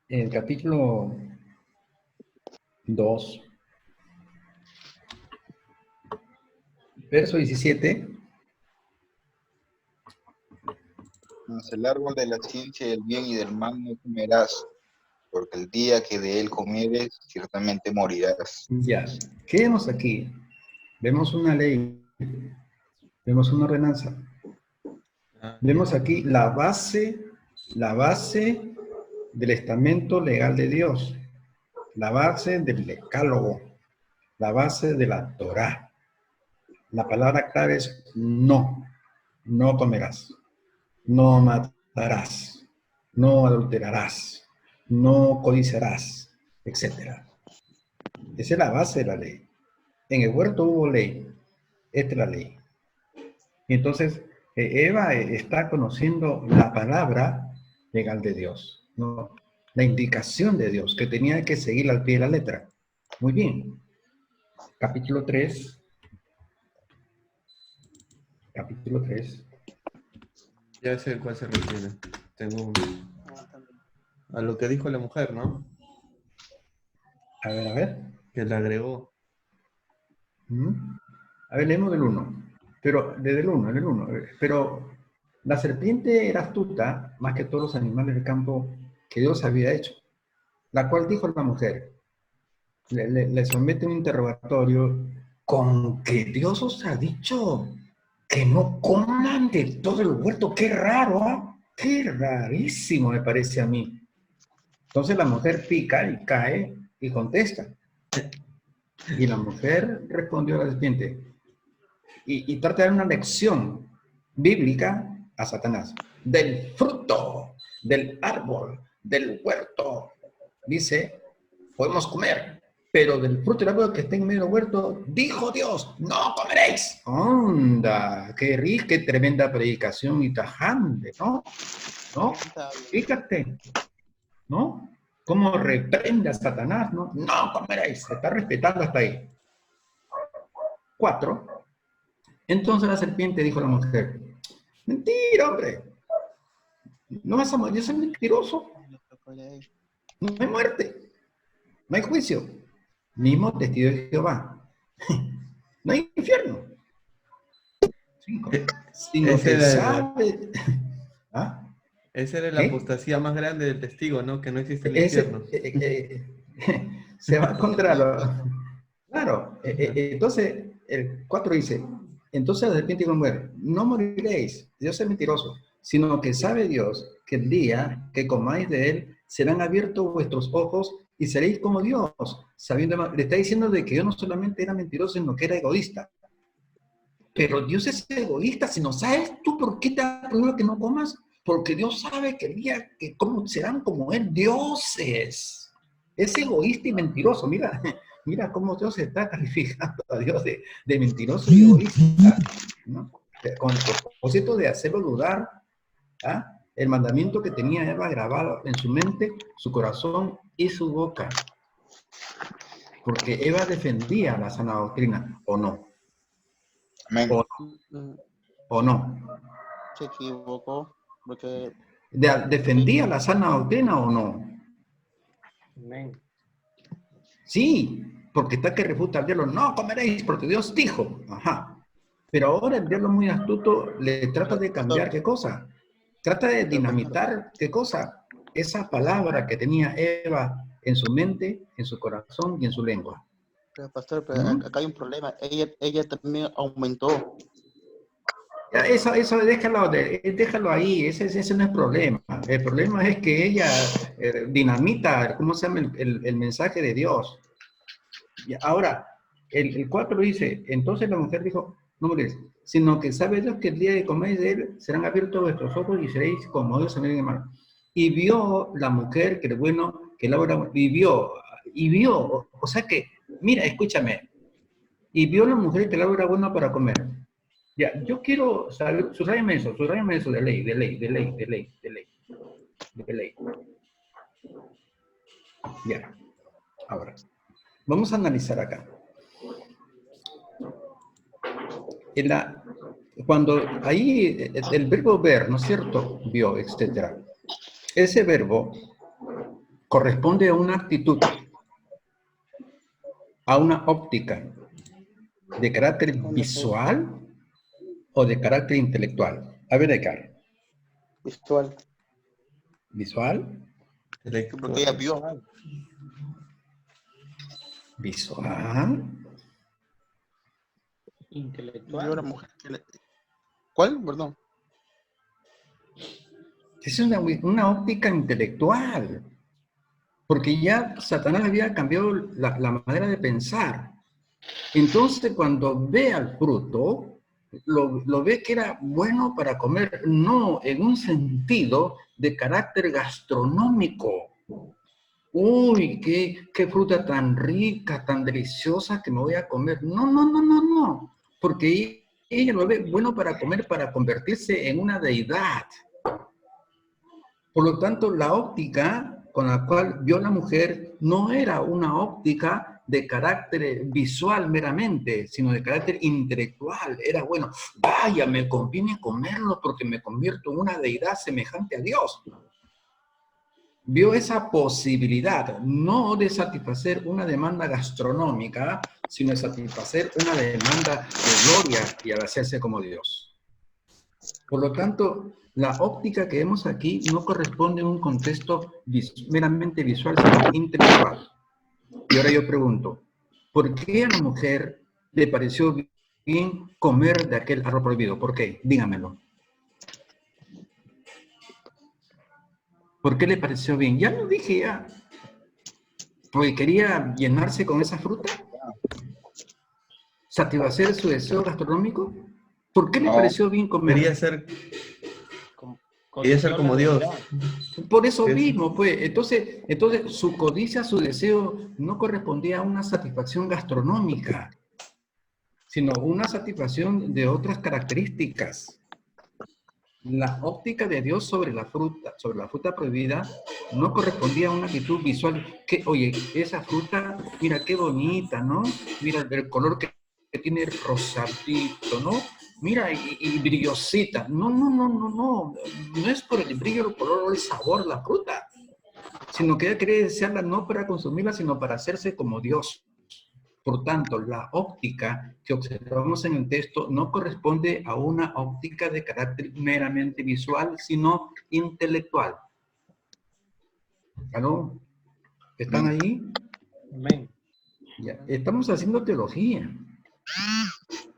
el capítulo 2. Verso 17. Mas el árbol de la ciencia del bien y del mal no comerás, porque el día que de él comieres, ciertamente morirás. Ya. ¿Qué vemos aquí? Vemos una ley. Vemos una ordenanza. Vemos aquí la base del estamento legal de Dios, la base del decálogo, la base de la Torá. La palabra clave es no, no comerás, no matarás, no adulterarás, no codiciarás, etc. Esa es la base de la ley. En el huerto hubo ley, esta es la ley. Y entonces, Eva está conociendo la palabra legal de Dios, ¿no? La indicación de Dios, que tenía que seguir al pie de la letra. Muy bien. Capítulo 3. Capítulo 3. Ya sé a cuál se refiere. Tengo a lo que dijo la mujer, ¿no? A ver. Que le agregó. A ver, leemos del 1. Pero, desde el 1. Pero la serpiente era astuta, más que todos los animales del campo que Dios había hecho, la cual dijo a la mujer, le somete un interrogatorio, con que Dios os ha dicho que no coman de todo el huerto. Qué raro, ¿eh? Qué rarísimo me parece a mí. Entonces la mujer pica y cae y contesta. Y la mujer respondió a la serpiente y trata de dar una lección bíblica a Satanás. Del fruto, del árbol, del huerto, dice, podemos comer, pero del fruto del árbol que está en medio del huerto, dijo Dios, no comeréis. ¡Onda! ¡Qué rica, qué tremenda predicación y tajante! ¿No? Fíjate, ¿no? Cómo reprende a Satanás, ¿no? No comeréis, se está respetando hasta ahí. 4. Entonces la serpiente dijo a la mujer, mentira, hombre, no vas a morir, yo soy mentiroso, no hay muerte, no hay juicio, mismo testigo de Jehová, no hay infierno. 5. Sino que sabe... ¿Ah? Esa era la apostasía más grande del testigo, ¿no? Que no existe el infierno. Se va contra lo... Claro, entonces el 4 dice, entonces la serpiente dijo a la mujer, no moriréis, Dios es mentiroso, sino que sabe Dios que el día que comáis de él, serán abiertos vuestros ojos y seréis como Dios, sabiendo, le está diciendo de que Dios no solamente era mentiroso, sino que era egoísta. Pero Dios es egoísta, si no sabes tú por qué te ha prohibido que no comas, porque Dios sabe que el día que serán como él, dioses. Es egoísta y mentiroso, mira. Mira cómo Dios está calificando a Dios de mentiroso y egoísta, ¿no? Con el propósito de hacerlo dudar, ¿ah? El mandamiento que tenía Eva grabado en su mente, su corazón y su boca. Porque Eva defendía la sana doctrina, ¿o no? Amén. ¿O no? Se equivocó, porque... ¿Defendía la sana doctrina o no? Amén. Sí, porque está que refuta al diablo, no comeréis, porque Dios dijo. Ajá. Pero ahora el diablo muy astuto le trata de cambiar, ¿qué cosa? Trata de dinamitar, ¿qué cosa? Esa palabra que tenía Eva en su mente, en su corazón y en su lengua. Pero pastor, pero acá hay un problema. Ella también aumentó. Eso déjalo ahí, ese no es problema. El problema es que ella dinamita, ¿cómo se llama? El mensaje de Dios. Y ahora, el 4 dice, entonces la mujer dijo, no mires, sino que sabe Dios que el día que coméis de él serán abiertos vuestros ojos y seréis como Dios en el mar. Y vio la mujer que el bueno, que la obra, y vio, o sea que, mira, escúchame, y vio la mujer que el árbol era bueno para comer. Ya, yo quiero saber, subrayame eso, de ley. Ya, ahora, vamos a analizar acá. Cuando ahí el verbo ver, ¿no es cierto? Vio, etcétera. Ese verbo corresponde a una actitud, a una óptica, de carácter visual o de carácter intelectual. A ver, Edgar. Visual. ¿Visual? Porque ella vio. ¿Visual? Intelectual. Vio una mujer ¿Cuál? Perdón. Es una óptica intelectual. Porque ya Satanás había cambiado la manera de pensar. Entonces, cuando ve al fruto, lo ve que era bueno para comer, no en un sentido de carácter gastronómico. Uy, qué fruta tan rica, tan deliciosa que me voy a comer. No. Porque ella lo ve bueno para comer, para convertirse en una deidad. Por lo tanto, la óptica con la cual vio la mujer no era una óptica de carácter visual meramente, sino de carácter intelectual. Era bueno, vaya, me conviene comerlo porque me convierto en una deidad semejante a Dios. Vio esa posibilidad, no de satisfacer una demanda gastronómica, sino de satisfacer una demanda de gloria y al hacerse como Dios. Por lo tanto, la óptica que vemos aquí no corresponde a un contexto meramente visual, sino intelectual. Y ahora yo pregunto, ¿por qué a la mujer le pareció bien comer de aquel árbol prohibido? ¿Por qué? Dígamelo. ¿Por qué le pareció bien? Ya lo dije ya. ¿Porque quería llenarse con esa fruta? ¿Satisfacer su deseo gastronómico? ¿Por qué le pareció bien comer? Quería ser como Dios. Por eso mismo, pues, entonces su codicia, su deseo no correspondía a una satisfacción gastronómica, sino una satisfacción de otras características. La óptica de Dios sobre la fruta prohibida, no correspondía a una actitud visual que, oye, esa fruta, mira qué bonita, ¿no? Mira el color que tiene rosadito, ¿no? Mira, y brillosita. No es por el brillo, el color o el sabor de la fruta, sino que ella quería desearla no para consumirla, sino para hacerse como Dios. Por tanto, la óptica que observamos en el texto no corresponde a una óptica de carácter meramente visual, sino intelectual. ¿Aló? ¿Están ahí? Amén. Ya. Estamos haciendo teología.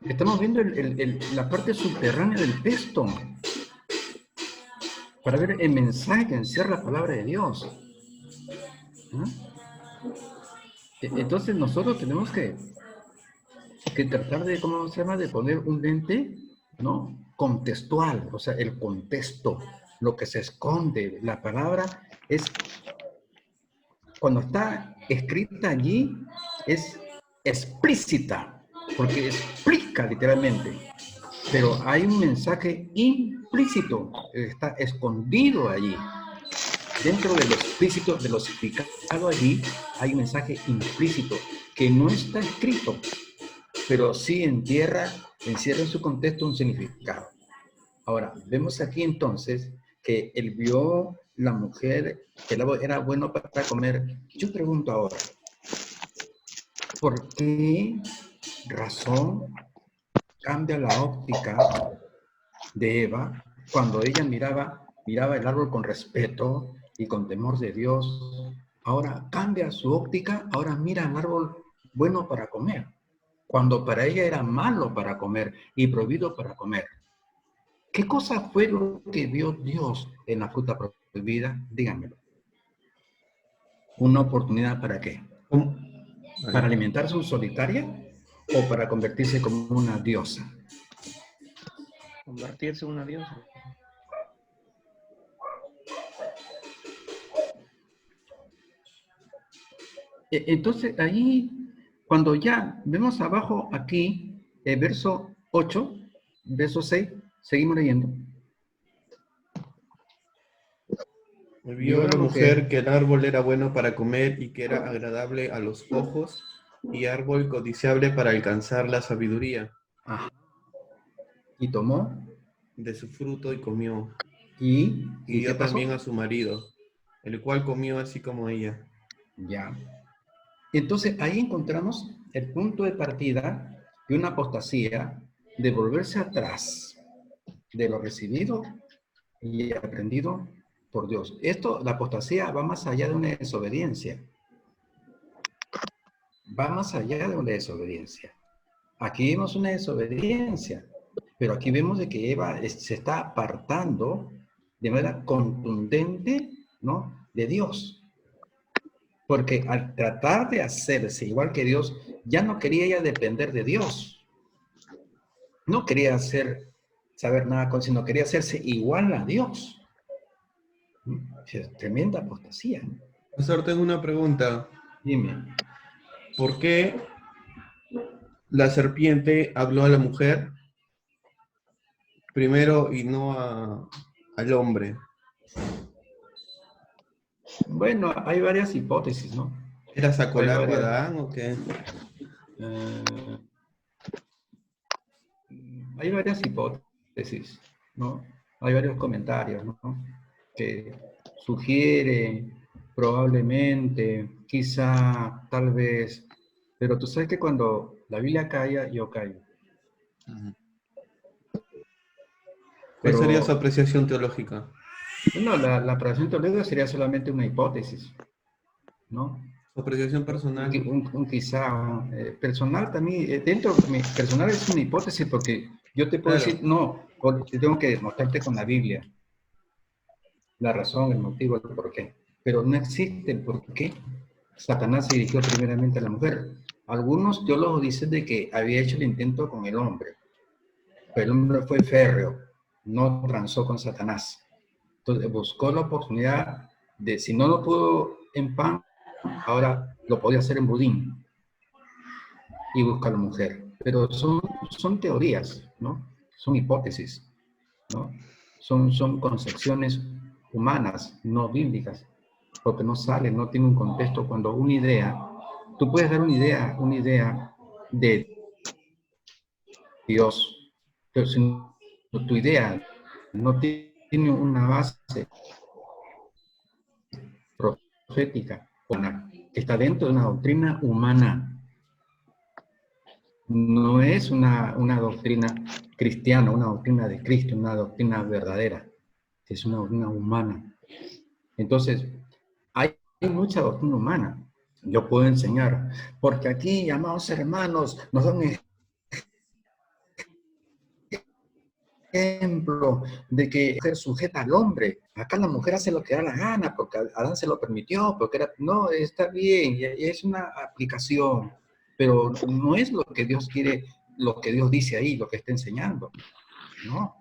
Estamos viendo la parte subterránea del texto para ver el mensaje que encierra la palabra de Dios. ¿Ah? Entonces nosotros tenemos que tratar de, ¿cómo se llama?, de poner un lente, ¿no?, contextual, o sea, el contexto, lo que se esconde. La palabra es, cuando está escrita allí, es explícita, porque explica literalmente, pero hay un mensaje implícito, está escondido allí. Dentro de lo explícito, de lo explicado allí, hay un mensaje implícito que no está escrito, pero sí encierra en su contexto un significado. Ahora, vemos aquí entonces que él vio la mujer que era bueno para comer. Yo pregunto ahora, ¿por qué razón cambia la óptica de Eva cuando ella miraba el árbol con respeto y con temor de Dios? Ahora cambia su óptica, ahora mira el árbol bueno para comer, cuando para ella era malo para comer y prohibido para comer. ¿Qué cosa fue lo que vio Dios en la fruta prohibida? Díganmelo. ¿Una oportunidad para qué? ¿Cómo? ¿Para alimentarse un solitaria o para convertirse como una diosa? Convertirse en una diosa. Entonces, ahí, cuando ya vemos abajo aquí, el verso 8, verso 6, seguimos leyendo. Y Vio vio la la mujer, mujer que el árbol era bueno para comer y que era agradable a los ojos y árbol codiciable para alcanzar la sabiduría. ajá, y tomó, De su fruto y comió, y y ¿qué dio pasó? también a su marido, el cual comió así como ella. Ya. Entonces, ahí encontramos el punto de partida de una apostasía, de volverse atrás de lo recibido y aprendido por Dios. Esto, la apostasía va más allá de una desobediencia. Va más allá de una desobediencia. Aquí vemos una desobediencia, pero aquí vemos de que Eva se está apartando de manera contundente, ¿no?, de Dios. Porque al tratar de hacerse igual que Dios, ya no quería ella depender de Dios. No quería saber nada con, sino quería hacerse igual a Dios. Es tremenda apostasía. Profesor, tengo una pregunta. Dime. ¿Por qué la serpiente habló a la mujer primero y no al hombre? Bueno, hay varias hipótesis, ¿no? ¿Era sacó Hay largo varias. Adán o qué? eh, Hay varias hipótesis, ¿no? Hay varios comentarios, ¿no?, que sugieren probablemente, quizá, tal vez, pero tú sabes que cuando la Biblia calla, yo callo. ¿Cuál sería su Pero, apreciación teológica? no, la aprobación teológica sería solamente una hipótesis, ¿no? Su apreciación personal. Un quizá personal también, dentro de mi personal es una hipótesis porque yo te puedo Claro. decir, no, tengo que demostrarte con la Biblia la razón, el motivo, el porqué. Pero no existe el porqué. Satanás se dirigió primeramente a la mujer. Algunos teólogos dicen de que había hecho el intento con el hombre, pero el hombre fue férreo, no transó con Satanás. Entonces buscó la oportunidad de, si no lo pudo en pan, ahora lo podía hacer en budín y busca a la mujer. Pero son teorías, ¿no? Son hipótesis, ¿no? Son concepciones humanas, no bíblicas, porque no sale, no tiene un contexto. Cuando una idea, tú puedes dar una idea de Dios, pero si tu idea no tiene una base profética, que está dentro de una doctrina humana, no es una doctrina cristiana, una doctrina de Cristo, una doctrina verdadera, es una doctrina humana. Entonces, hay mucha doctrina humana. Yo puedo enseñar, porque aquí, amados hermanos, nos dan un ejemplo de que la mujer sujeta al hombre. Acá la mujer hace lo que da la gana, porque Adán se lo permitió, porque no, está bien, y es una aplicación, pero no es lo que Dios quiere, lo que Dios dice ahí, lo que está enseñando, ¿no?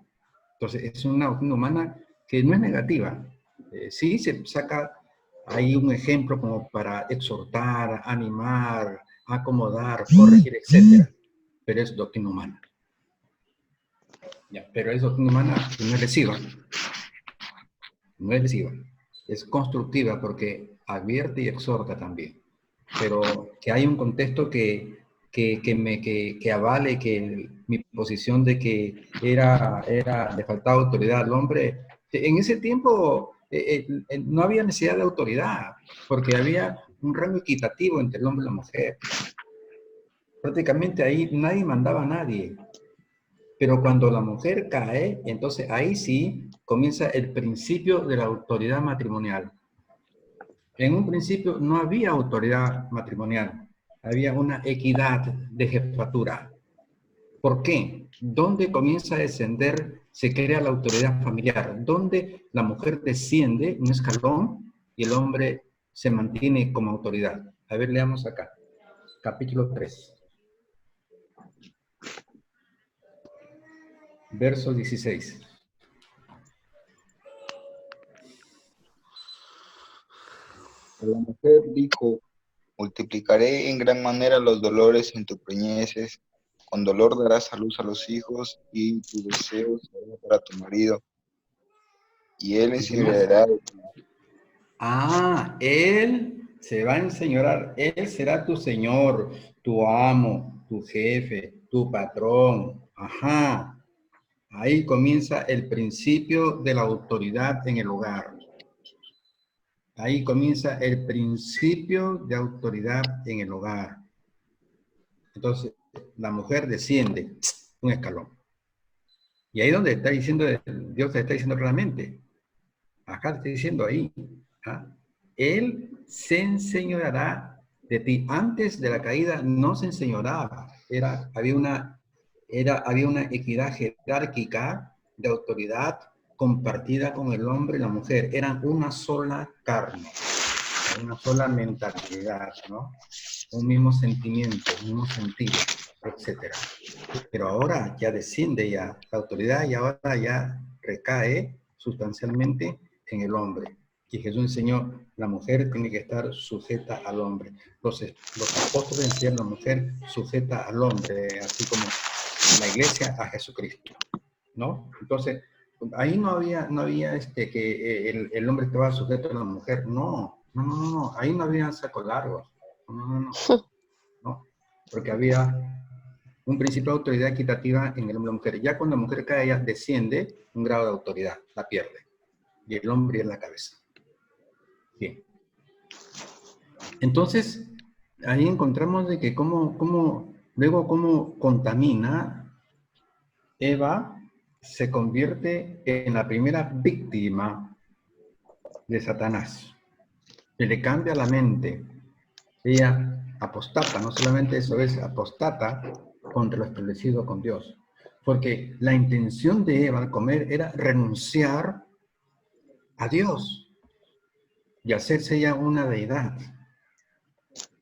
Entonces, es una doctrina humana que no es negativa. Sí se saca ahí un ejemplo como para exhortar, animar, acomodar, corregir, etc. Pero es doctrina humana. Ya, pero es doctrina humana que no es lesiva. No es lesiva. Es constructiva porque advierte y exhorta también. Pero que hay un contexto que avale que mi posición de que le faltaba autoridad al hombre. En ese tiempo no había necesidad de autoridad, porque había un rango equitativo entre el hombre y la mujer. Prácticamente ahí nadie mandaba a nadie. Pero cuando la mujer cae, entonces ahí sí comienza el principio de la autoridad matrimonial. En un principio no había autoridad matrimonial, había una equidad de jefatura. ¿Por qué? ¿Dónde comienza a descender, se crea la autoridad familiar? ¿Dónde la mujer desciende un escalón y el hombre se mantiene como autoridad? A ver, leamos acá. Capítulo 3. Verso 16. La mujer dijo, multiplicaré en gran manera los dolores en tu preñeces, con dolor darás a luz a los hijos, y tu deseo será para tu marido, y él ¿Y qué más? enseñoreará de ti. Ah, él se va a enseñorar, él será tu señor, tu amo, tu jefe, tu patrón. Ajá. Ahí comienza el principio de la autoridad en el hogar. Ahí comienza el principio de autoridad en el hogar. Entonces, la mujer desciende un escalón. Y ahí donde está diciendo, Dios te está diciendo claramente. Acá te está diciendo ahí. ¿Ah? Él se enseñoreará de ti. Antes de la caída no se enseñoreaba. Había una equidad jerárquica de autoridad compartida con el hombre y la mujer. Eran una sola carne, una sola mentalidad, ¿no? Un mismo sentimiento, un mismo sentido, etcétera. Pero ahora ya desciende ya la autoridad y ahora ya recae sustancialmente en el hombre. Y Jesús enseñó, la mujer tiene que estar sujeta al hombre. Los apóstoles enseñan a la mujer sujeta al hombre, así como la iglesia a Jesucristo, ¿no? Entonces, ahí no había que el hombre estaba sujeto a la mujer. No, no, no, no. Ahí no había sacos largos. No, no, no, no. Porque había un principio de autoridad equitativa en el hombre y la mujer. Ya cuando la mujer cae, ella desciende un grado de autoridad, la pierde. Y el hombre es la cabeza. Bien. Entonces, ahí encontramos de que luego cómo contamina Eva, se convierte en la primera víctima de Satanás. Que le cambia la mente. Ella apostata, no solamente eso, es apostata contra lo establecido con Dios. Porque la intención de Eva al comer era renunciar a Dios y hacerse ella una deidad.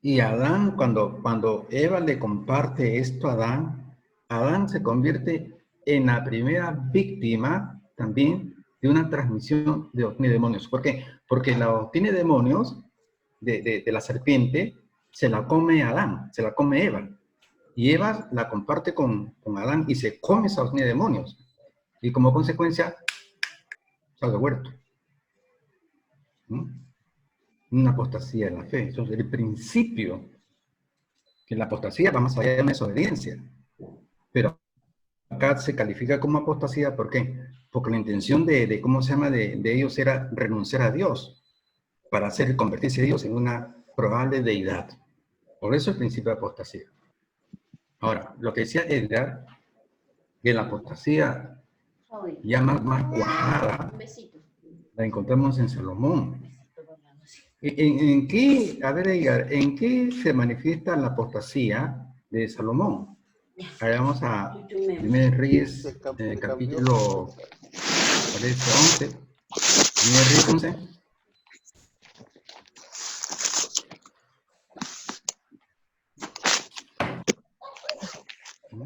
Y Adán, cuando Eva le comparte esto a Adán se convierte en la primera víctima también de una transmisión de doctrina de demonios. ¿Por qué? Porque la doctrina de demonios de la serpiente se la come Adán, se la come Eva. Y Eva la comparte con Adán y se come esa doctrina de demonios. Y como consecuencia, sale del huerto. ¿Mm? Una apostasía en la fe. Entonces, el principio que la apostasía va más allá de una desobediencia. Pero acá se califica como apostasía, ¿por qué? Porque la intención de ellos era renunciar a Dios para convertirse a Dios en una probable deidad. Por eso el principio de apostasía. Ahora, lo que decía Edgar, que la apostasía ya más cuajada, la encontramos en Salomón. ¿En qué, a ver, Edgar, en qué se manifiesta la apostasía de Salomón? Ahora vamos a 1 Reyes, capítulo, parece 11. 1 Reyes 11.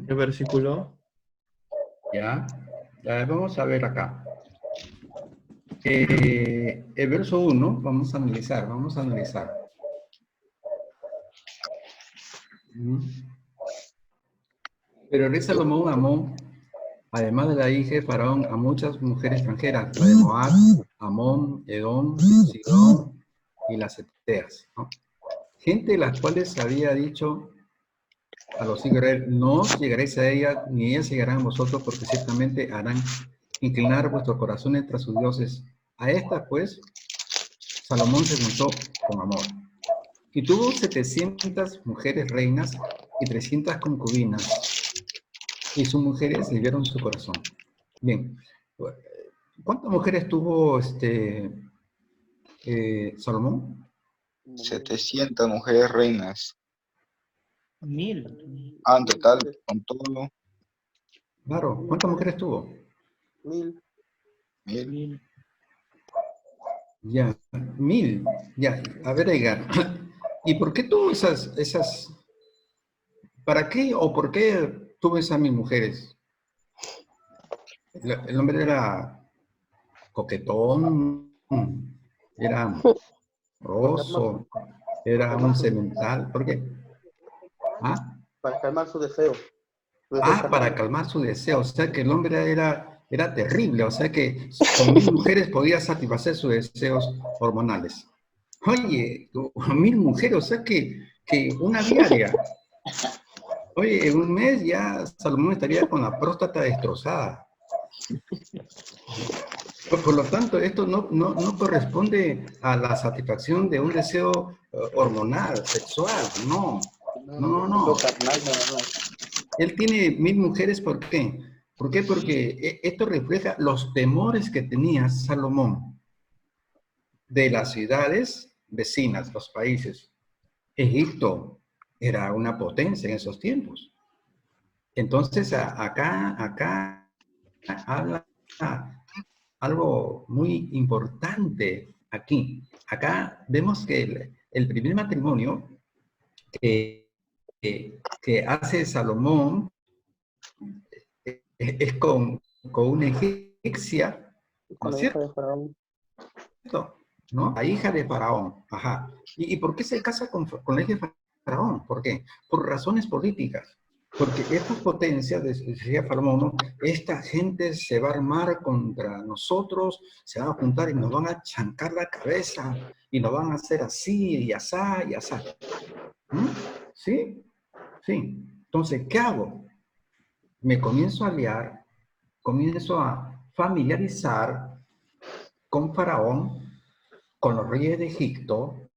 ¿Qué versículo? Ya, vamos a ver acá. El verso 1, vamos a analizar. Pero el rey Salomón amó, además de la hija de Faraón, a muchas mujeres extranjeras, la de Moab, Amón, Edom, Sidón y las Eteas, ¿no? Gente de las cuales había dicho a los hijos de Israel, no os llegaréis a ella, ni ellas llegarán a vosotros, porque ciertamente harán inclinar vuestros corazones tras sus dioses. A esta, pues, Salomón se juntó con amor. Y tuvo 700 mujeres reinas y 300 concubinas. Y sus mujeres le dieron su corazón. Bien. ¿Cuántas mujeres tuvo Salomón? 700 mujeres reinas. 1000. En total, con todo. Claro, ¿cuántas mujeres tuvo? 1000. 1000. Ya, 1000. Ya, a ver, Edgar, ¿y por qué tuvo para qué o por qué tuvo esas 1000 mujeres? El hombre era coquetón, era Para calmar, amoroso, para era calmar un su, semental. ¿Por qué? ¿Ah? para calmar su deseo. Su deseo Para carnal. calmar su deseo. O sea que el hombre era terrible. O sea que con 1000 mujeres podía satisfacer sus deseos hormonales. Oye, 1000 mujeres, o sea que una diaria. Oye, en un mes ya Salomón estaría con la próstata destrozada. Por lo tanto, esto no corresponde a la satisfacción de un deseo hormonal, sexual. No, no, no, Deseo no. carnal nada más. Él tiene 1000 mujeres, ¿por qué? ¿Por qué? Porque esto refleja los temores que tenía Salomón de las ciudades vecinas, los países. Egipto era una potencia en esos tiempos. Entonces, acá habla algo muy importante aquí. Acá vemos que el primer matrimonio que hace Salomón es con una egipcia, ¿no Con es la hija cierto? de Faraón. ¿No? La hija de Faraón. Ajá. ¿Y por qué se casa con la hija de Faraón? ¿Por qué? Por razones políticas. Porque estas potencias, decía Faraón, ¿no? Esta gente se va a armar contra nosotros, se van a juntar y nos van a chancar la cabeza y nos van a hacer así y asá y asá. ¿Mm? ¿Sí? Sí. Entonces, ¿qué hago? Me comienzo a liar, comienzo a familiarizar con Faraón, con los reyes de Egipto,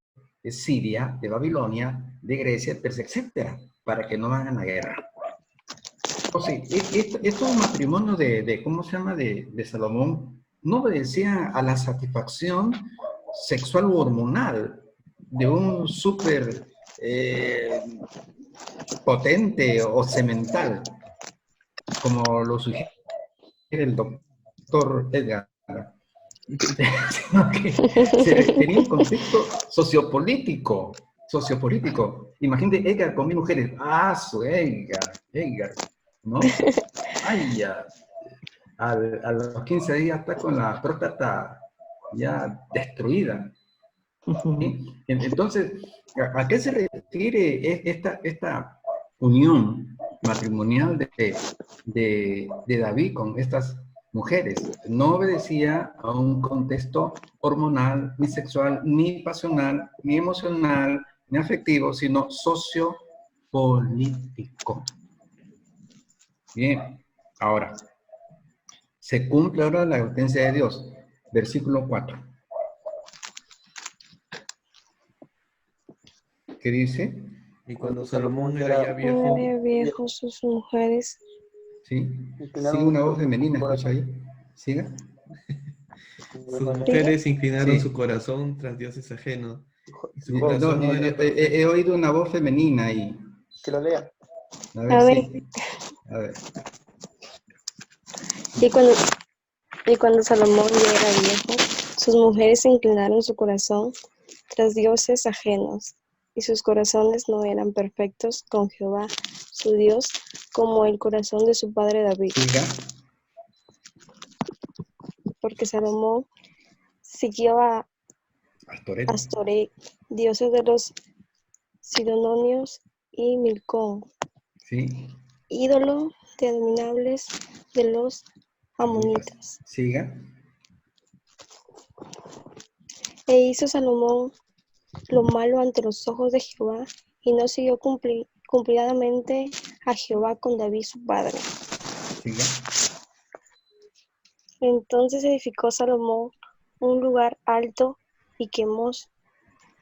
de Siria, de Babilonia, de Grecia, etcétera, para que no hagan la guerra. O sea, estos matrimonios ¿cómo se llama?, de Salomón, no obedecían a la satisfacción sexual u hormonal de un súper potente o semental, como lo sugiere el doctor Edgar, sino que tenía un contexto sociopolítico. Imagínate Edgar con 1000 mujeres. ¡Ah, su Edgar! ¿No? ¡Ay, ya! A los 15 días está con la próstata ya destruida. ¿Sí? Entonces, ¿a qué se refiere esta unión matrimonial de David con estas mujeres? No obedecía a un contexto hormonal, ni sexual, ni pasional, ni emocional, ni afectivo, sino sociopolítico. Bien, ahora, se cumple ahora la advertencia de Dios. Versículo 4. ¿Qué dice? Y cuando Salomón era ya Una viejo, vez viejo, sus mujeres ¿Sí? Sigue Inclinaron una voz su femenina, escucha corazón. ahí. Siga. sus sigue. mujeres inclinaron su Sí. corazón tras dioses ajenos, y su No, corazón no era he perfecto. oído una voz femenina ahí. Que lo lea. A ver, A ver, sí. A ver. y cuando, y cuando Salomón ya era viejo, sus mujeres inclinaron su corazón tras dioses ajenos, y sus corazones no eran perfectos con Jehová, su Dios, como el corazón de su padre David, Siga. porque Salomón siguió a Pastoret. Astoret, dioses de los sidonios, y Milcón, Sí. ídolo de abominables de los Amitas. amonitas. Siga. E hizo Salomón lo malo ante los ojos de Jehová, y no siguió cumplidamente a Jehová con David su padre. Siga. Entonces edificó Salomón un lugar alto y quemó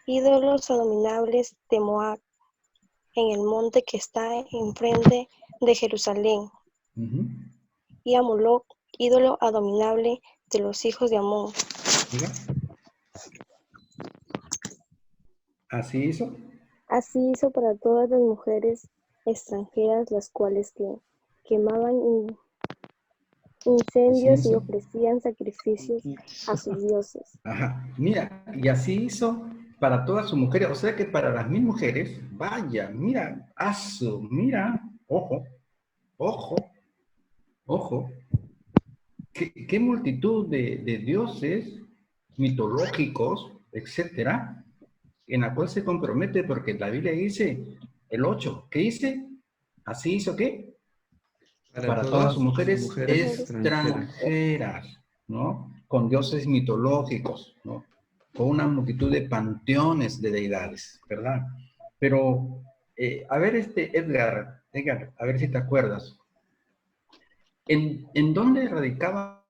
ídolos abominables de Moab en el monte que está enfrente de Jerusalén, Ujú. y a Moloc, ídolo abominable de los hijos de Amón. Siga. Así hizo. Así hizo para todas las mujeres extranjeras, las cuales quemaban incendios y Incienso. ofrecían sacrificios a sus dioses. Ajá, mira, y así hizo para todas sus mujeres, o sea que para las mil mujeres, vaya, mira, mira, ojo, ojo, ojo, qué multitud de dioses mitológicos, etcétera, en la cual se compromete, porque la Biblia dice, el 8, ¿qué dice? Así hizo, ¿qué? Para todas sus mujeres extranjeras, ¿no? Con dioses mitológicos, ¿no? Con una multitud de panteones de deidades, ¿verdad? Pero, a ver, Edgar, a ver si te acuerdas, ¿en dónde radicaba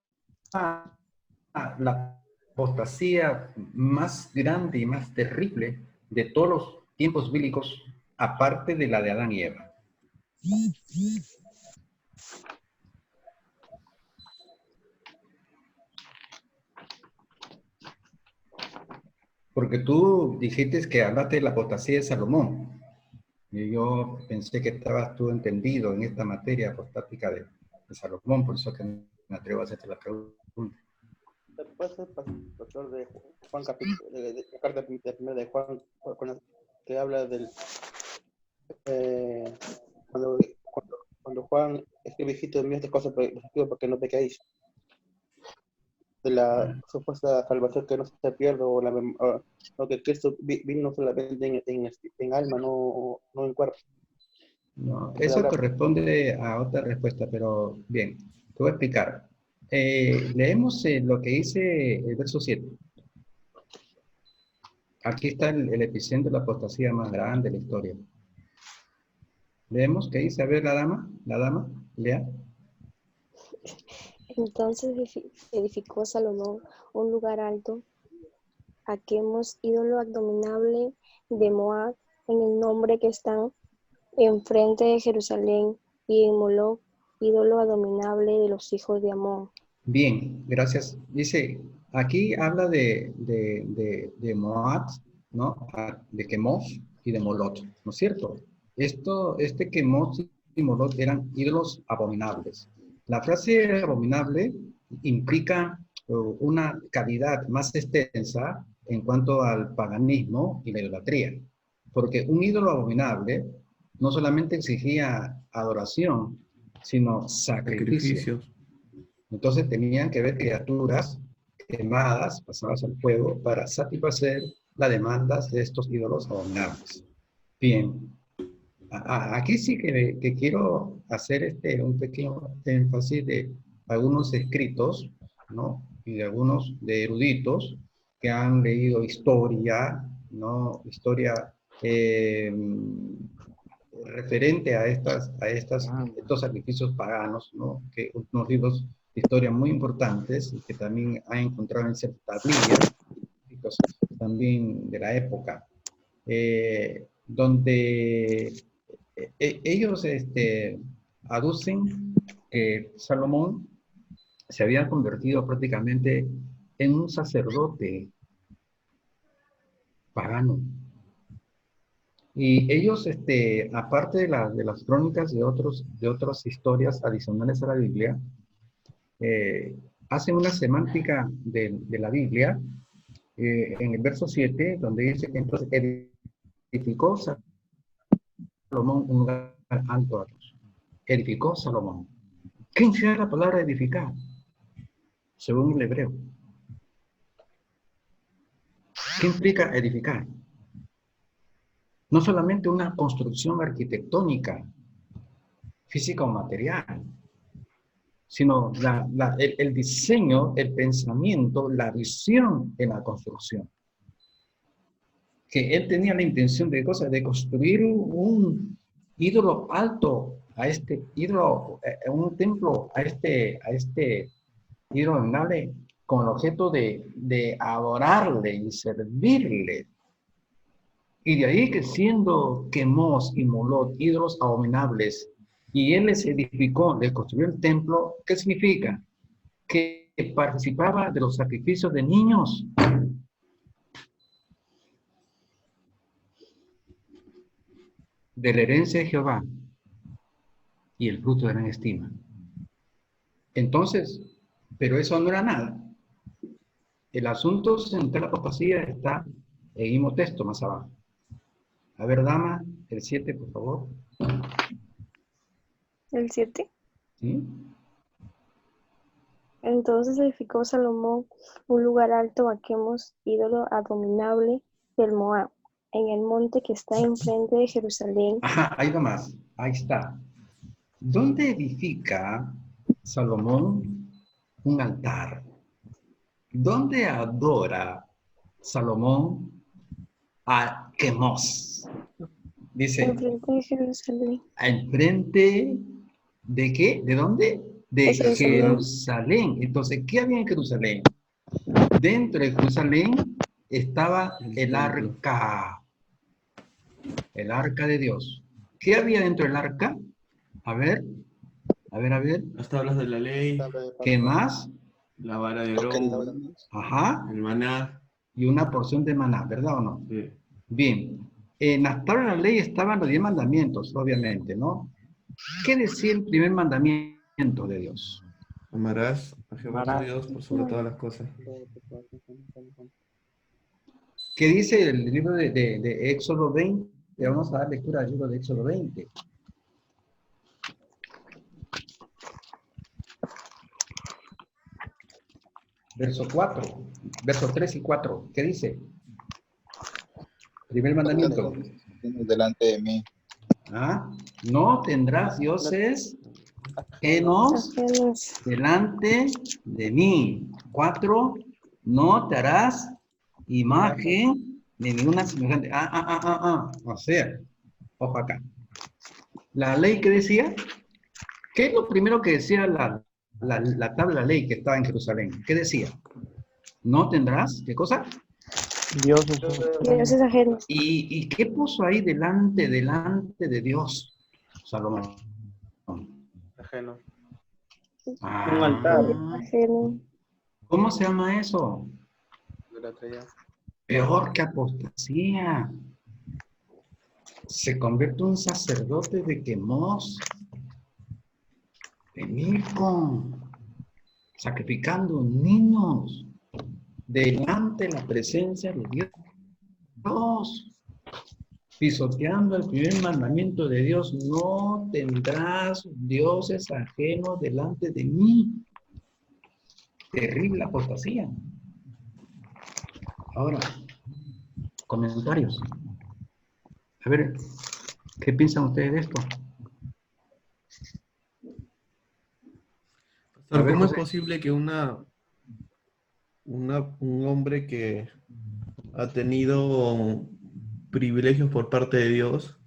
la apostasía más grande y más terrible de todos los tiempos bíblicos, aparte de la de Adán y Eva? Porque tú dijiste que hablaste de la apostasía de Salomón. Y yo pensé que estabas tú entendido en esta materia apostática de Salomón, por eso que me atrevo a hacerte la pregunta. Después el pastor de Juan, capítulo, de la carta de primera de Juan, que habla del cuando Juan escribe, hijito mío, estas cosas los escribo porque no pequéis, de la supuesta salvación que no se pierde, o que Cristo vino solamente en alma, no en cuerpo. No, Que eso corresponde a otra respuesta, pero bien, te voy a explicar. Leemos lo que dice el verso 7. Aquí está el epicentro de la apostasía más grande de la historia. Leemos qué dice, a ver, la dama, lea. Entonces edificó Salomón un lugar alto a Quemos, ídolo abominable de Moab, en el nombre que están enfrente de Jerusalén, y en Moloc, ídolo abominable de los hijos de Amón. Bien, gracias. Dice, aquí habla de Moab, ¿no? De Quemos y de Molot, ¿no es cierto? Quemos y Molot eran ídolos abominables. La frase abominable implica una calidad más extensa en cuanto al paganismo y la idolatría. Porque un ídolo abominable no solamente exigía adoración, sino sacrificio. Entonces tenían que ver criaturas quemadas, pasadas al fuego, para satisfacer las demandas de estos ídolos abominables. Bien, aquí sí que quiero hacer un pequeño énfasis de algunos escritos, ¿no? Y de algunos de eruditos que han leído historia, ¿no? Historia referente a estos sacrificios paganos, ¿no? Que unos libros de historia muy importantes y que también han encontrado en ciertas tablillas también de la época, donde ellos aducen que Salomón se había convertido prácticamente en un sacerdote pagano. Y ellos, aparte de las crónicas de otras historias adicionales a la Biblia, hacen una semántica de la Biblia en el verso 7, donde dice que entonces edificó Salomón un lugar alto a Dios. Edificó Salomón. ¿Qué significa la palabra edificar? Según el hebreo. ¿Qué implica edificar? No solamente una construcción arquitectónica, física o material, sino el diseño, el pensamiento, la visión en la construcción. Que él tenía la intención de construir un ídolo alto a este ídolo, un templo a este ídolo abominable, con el objeto de adorarle y servirle. Y de ahí que siendo Quemos y Molot ídolos abominables, y él les edificó, les construyó el templo, ¿qué significa? Que participaba de los sacrificios de niños. De la herencia de Jehová y el fruto de gran estima. Entonces, pero eso no era nada. El asunto central de la apostasía está en el mismo texto más abajo. A ver, dama, el 7, por favor. El 7. ¿Sí? Entonces edificó Salomón un lugar alto a Quemos, ídolo abominable del Moab, en el monte que está enfrente de Jerusalén. Ajá, ahí va más. Ahí está. ¿Dónde edifica Salomón un altar? ¿Dónde adora Salomón a Quemos? Dice, Enfrente de Jerusalén. ¿enfrente de qué? ¿De dónde? De De Jerusalén. Jerusalén. Entonces, ¿qué había en Jerusalén? Dentro de Jerusalén estaba el arca de Dios. ¿Qué había dentro del arca? A ver, a ver, a ver. Las tablas de la ley, ¿Qué más? la vara de Los Aarón, querubines. Ajá. el maná. Y una porción de maná, ¿verdad o no? Sí. Bien. En las tablas de la ley estaban los 10 mandamientos, obviamente, ¿no? ¿Qué decía el primer mandamiento de Dios? Amarás a Jehová tu Amarás. Dios por sobre todas las cosas. ¿Qué dice el libro de Éxodo 20? Le vamos a dar lectura al libro de Éxodo 20. Verso 4, versos 3 y 4. ¿Qué dice? Primer mandamiento. Delante de mí. ¿Ah? No tendrás dioses ajenos Ajenos. delante de mí. 4. No te harás imagen de ninguna semejante. O sea, ojo acá. La ley que decía, ¿qué es lo primero que decía la tabla de la ley que estaba en Jerusalén? ¿Qué decía? No tendrás, ¿qué cosa? Dioses. Dioses ajenos. ¿Y qué puso ahí delante de Dios, Salomón? Ajeno. Ah, Un altar. Ajeno. ¿Cómo se llama eso? Idolatría. Peor que apostasía. Se convierte un sacerdote de Quemos, de Milcom, sacrificando niños delante de la presencia de Dios, pisoteando el primer mandamiento de Dios: no tendrás dioses ajenos delante de mí. Terrible apostasía. Ahora, comentarios. A ver, ¿qué piensan ustedes de esto? Pastor, A ver, ¿cómo es José. posible que un hombre que ha tenido privilegios por parte de Dios,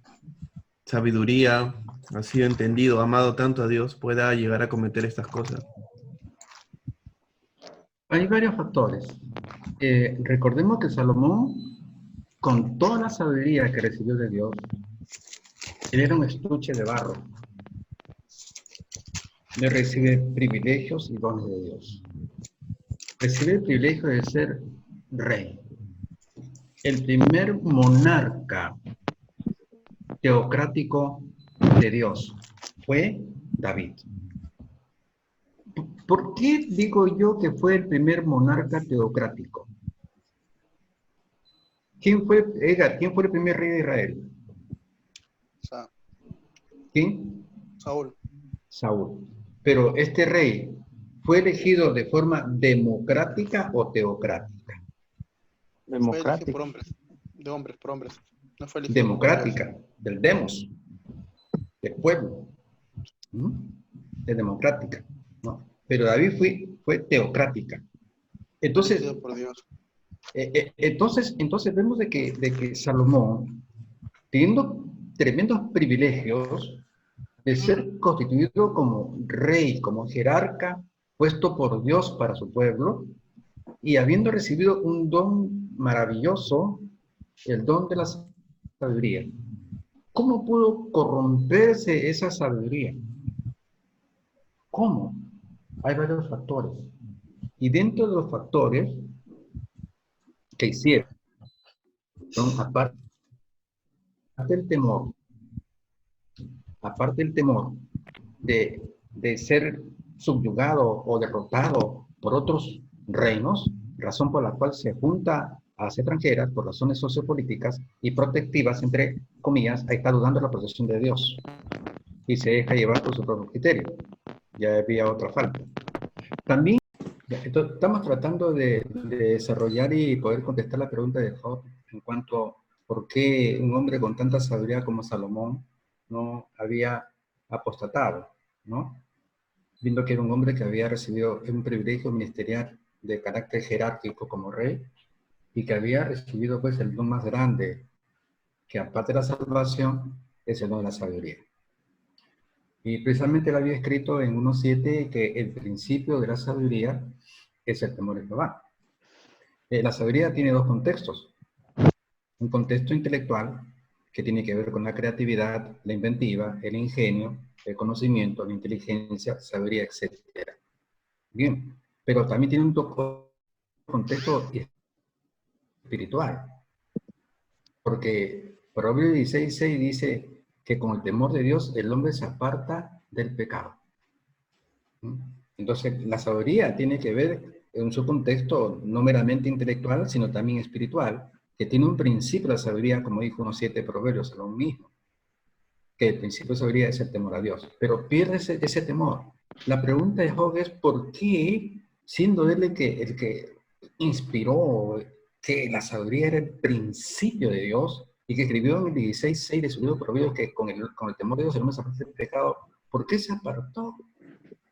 sabiduría, ha sido entendido, amado tanto a Dios, pueda llegar a cometer estas cosas? Hay varios factores. Recordemos que Salomón, con toda la sabiduría que recibió de Dios, él era un estuche de barro. Le recibe privilegios y dones de Dios. Recibe el privilegio de ser rey. El primer monarca teocrático de Dios fue David. ¿Por qué digo yo que fue el primer monarca teocrático? ¿Quién fue, Edgar, quién fue el primer rey de Israel? ¿Quién? Saúl. Saúl. Pero este rey, ¿fue elegido de forma democrática o teocrática? Fue elegido Democrático. por hombres. De hombres, por hombres. No fue elegido por Dios. Democrática, del demos, del pueblo. ¿Mm? De democrática, ¿no? Pero David fue teocrática. Entonces, Elegido por Dios. entonces vemos de que Salomón, teniendo tremendos privilegios de ser constituido como rey, como jerarca, puesto por Dios para su pueblo, y habiendo recibido un don maravilloso, el don de la sabiduría. ¿Cómo pudo corromperse esa sabiduría? ¿Cómo? Hay varios factores. Y dentro de los factores que hicieron, aparte del temor, de ser subyugado o derrotado por otros reinos, razón por la cual se junta a las extranjeras por razones sociopolíticas y protectivas, entre comillas, ahí está dudando de la protección de Dios y se deja llevar por su propio criterio. Ya había otra falta. También estamos tratando de desarrollar y poder contestar la pregunta de Job en cuanto a por qué un hombre con tanta sabiduría como Salomón no había apostatado, ¿no? Viendo que era un hombre que había recibido un privilegio ministerial de carácter jerárquico como rey y que había recibido pues el don más grande, que aparte de la salvación, es el don de la sabiduría. Y precisamente él había escrito en 1.7 que el principio de la sabiduría es el temor de Jehová. La sabiduría tiene dos contextos. Un contexto intelectual, que tiene que ver con la creatividad, la inventiva, el ingenio, el conocimiento, la inteligencia, sabiduría, etc. Bien, pero también tiene un contexto espiritual, porque Proverbios 16:6 dice que con el temor de Dios el hombre se aparta del pecado. Entonces, la sabiduría tiene que ver en su contexto no meramente intelectual, sino también espiritual, que tiene un principio de la sabiduría, como dijo 1.7 Proverbios, lo mismo, que el principio de sabiduría es el temor a Dios, pero pierde ese temor. La pregunta de Job es, ¿por qué, siendo él el que inspiró que la sabiduría era el principio de Dios, y que escribió en el 16:6 de su libro Proverbios que con el temor de Dios el hombre se aparta del pecado, ¿por qué se apartó?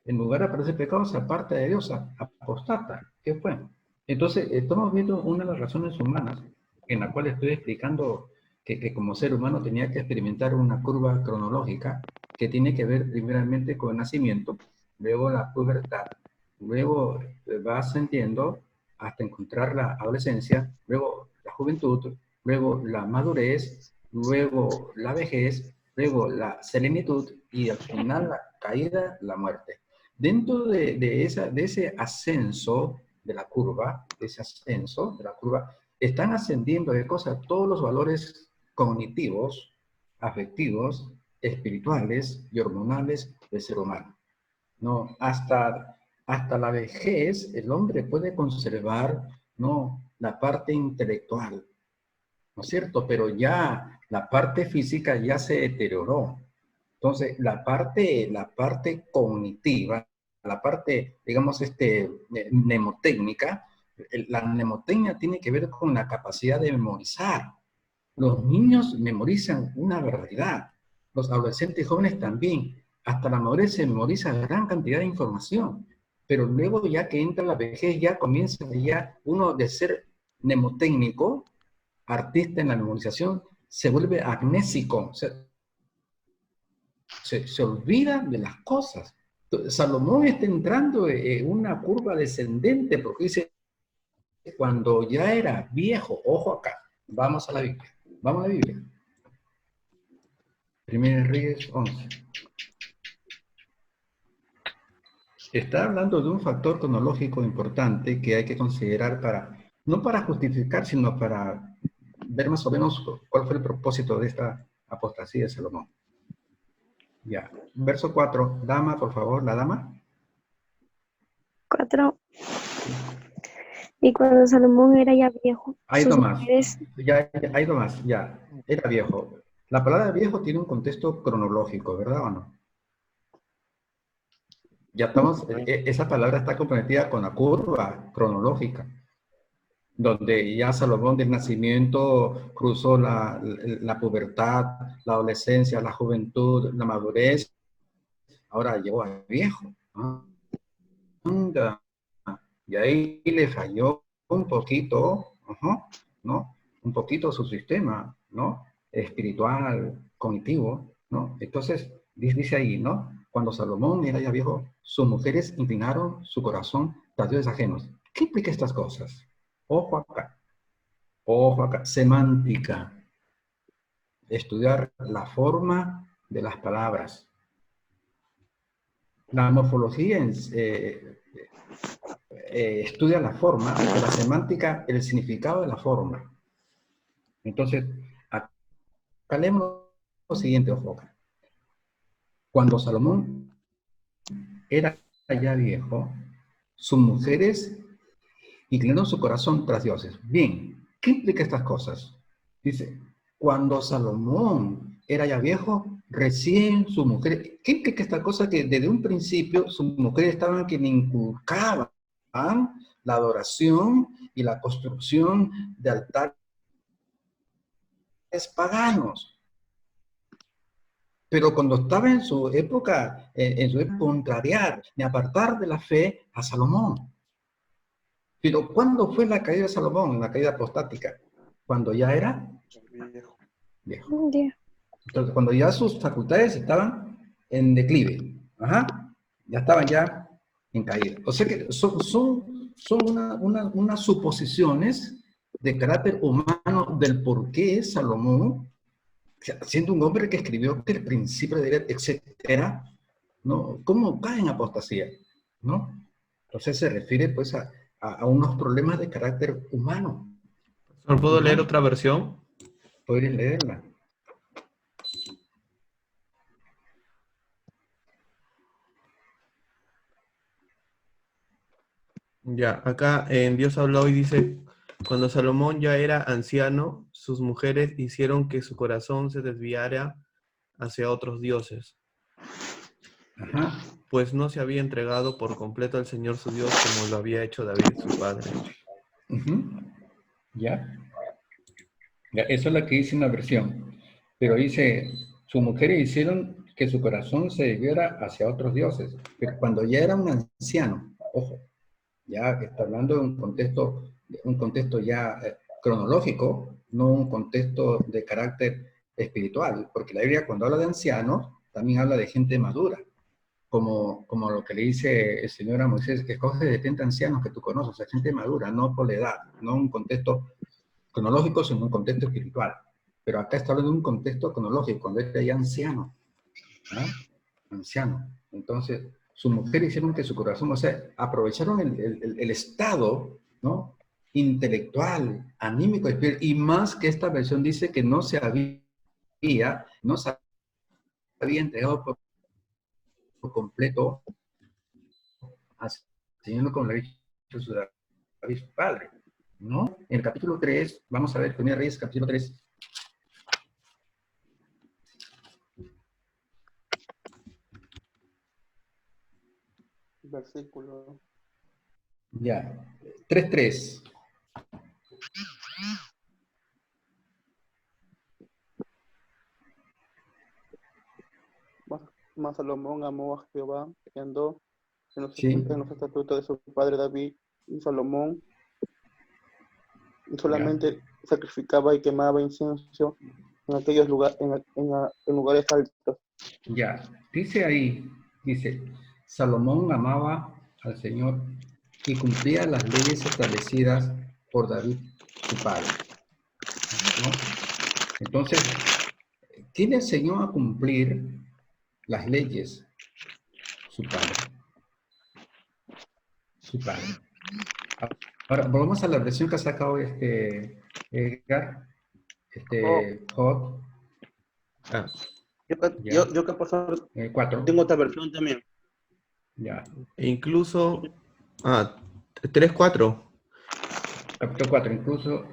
En lugar de apartarse del pecado, se aparta de Dios, apostata. ¿Qué fue? Entonces, estamos viendo una de las razones humanas en la cual estoy explicando que como ser humano tenía que experimentar una curva cronológica que tiene que ver primeramente con el nacimiento, luego la pubertad, luego va ascendiendo hasta encontrar la adolescencia, luego la juventud, luego la madurez, luego la vejez, luego la selenitud y al final la caída, la muerte. Dentro de ese ascenso de la curva, están ascendiendo de cosas todos los valores cognitivos, afectivos, espirituales y hormonales del ser humano. ¿No? Hasta la vejez, el hombre puede conservar, ¿no?, la parte intelectual, ¿no es cierto? Pero ya la parte física ya se deterioró. Entonces, la parte cognitiva, la parte, digamos, mnemotécnica, la mnemotecnia tiene que ver con la capacidad de memorizar. Los niños memorizan una barbaridad. Los adolescentes y jóvenes también. Hasta la madurez se memoriza gran cantidad de información. Pero luego ya que entra la vejez, ya comienza ya uno de ser mnemotécnico, artista en la memorización, se vuelve agnésico. O sea, se olvida de las cosas. Salomón está entrando en una curva descendente porque dice, cuando ya era viejo, ojo acá, vamos a la Biblia, vamos a la Biblia. Primera Reyes 11. Está hablando de un factor cronológico importante que hay que considerar no para justificar, sino para ver más o menos cuál fue el propósito de esta apostasía de Salomón. Ya, verso 4, dama, por favor, la dama. 4. Y cuando Salomón era ya viejo, Hay sus más, mujeres... ya, hay más, ya, era viejo. La palabra viejo tiene un contexto cronológico, ¿verdad o no? Ya estamos, esa palabra está comprometida con la curva cronológica, donde ya Salomón del nacimiento cruzó la pubertad, la adolescencia, la juventud, la madurez, ahora llegó a viejo, ¿no? Y ahí le falló un poquito, ¿no? Un poquito su sistema, ¿no? Espiritual, cognitivo, ¿no? Entonces, dice ahí, ¿no? Cuando Salomón era ya viejo, sus mujeres inclinaron su corazón tras dioses ajenos. ¿Qué implica estas cosas? Ojo acá, semántica. Estudiar la forma de las palabras. La morfología estudia la forma, la semántica, el significado de la forma. Entonces, acá leemos lo siguiente, ojo acá. Cuando Salomón era ya viejo, sus mujeres inclinaron su corazón tras dioses. Bien, ¿qué implica estas cosas? Dice, cuando Salomón era ya viejo, recién sus mujeres, ¿qué implica esta cosa? Que desde un principio sus mujeres estaban que le inculcaban la adoración y la construcción de altares paganos. Pero cuando estaba en su época contrariar ni apartar de la fe a Salomón. Pero ¿cuándo fue la caída de Salomón, la caída apostática? Cuando ya era viejo. Un día. Entonces, cuando ya sus facultades estaban en declive. Ajá. Ya estaban ya en caída. O sea que son unas suposiciones de carácter humano del por qué Salomón, siendo un hombre que escribió que el principio de derecho, etcétera, ¿no? ¿Cómo cae en apostasía? ¿No? Entonces se refiere pues a unos problemas de carácter humano. ¿Puedo leer otra versión? Podrías leerla. Ya, acá en Dios habló y dice, cuando Salomón ya era anciano, sus mujeres hicieron que su corazón se desviara hacia otros dioses, Ajá. pues no se había entregado por completo al Señor su Dios como lo había hecho David su padre. ¿Ya? Ya, eso es lo que dice una versión. Pero dice, sus mujeres hicieron que su corazón se desviara hacia otros dioses. Pero cuando ya era un anciano, ojo, ya está hablando de un contexto ya cronológico, no un contexto de carácter espiritual, porque la Biblia cuando habla de ancianos, también habla de gente madura, como lo que le dice el Señor a Moisés, que escoge de 70 ancianos que tú conoces, o sea, gente madura, no por la edad, no un contexto cronológico, sino un contexto espiritual. Pero acá está hablando de un contexto cronológico, cuando era ya anciano, ¿ah? Anciano. Entonces, sus mujeres hicieron que su corazón, o sea, aprovecharon el estado, ¿no? Intelectual, anímico, espiritual, y más que esta versión dice que no se había entregado por completo al Señor como le había dicho su David, su padre, ¿no? En el capítulo 3, vamos a ver, 1 Reyes, capítulo 3. Versículo. Ya, 3:3. Mas Salomón amó a Jehová y andó Sí. en los estatutos de su padre David, y Salomón solamente sacrificaba y quemaba incienso en aquellos lugares, en lugares altos. Ya, dice ahí, dice, Salomón amaba al Señor y cumplía las leyes establecidas por David, su padre, ¿no? Entonces, ¿quién le enseñó a cumplir las leyes? Su padre. Su padre. Ahora, volvamos a la versión que ha sacado Edgar, Hot. Ah, Yo que pasó, 4. tengo otra versión también. Ya. e incluso, 3:4. Capítulo 4, incluso,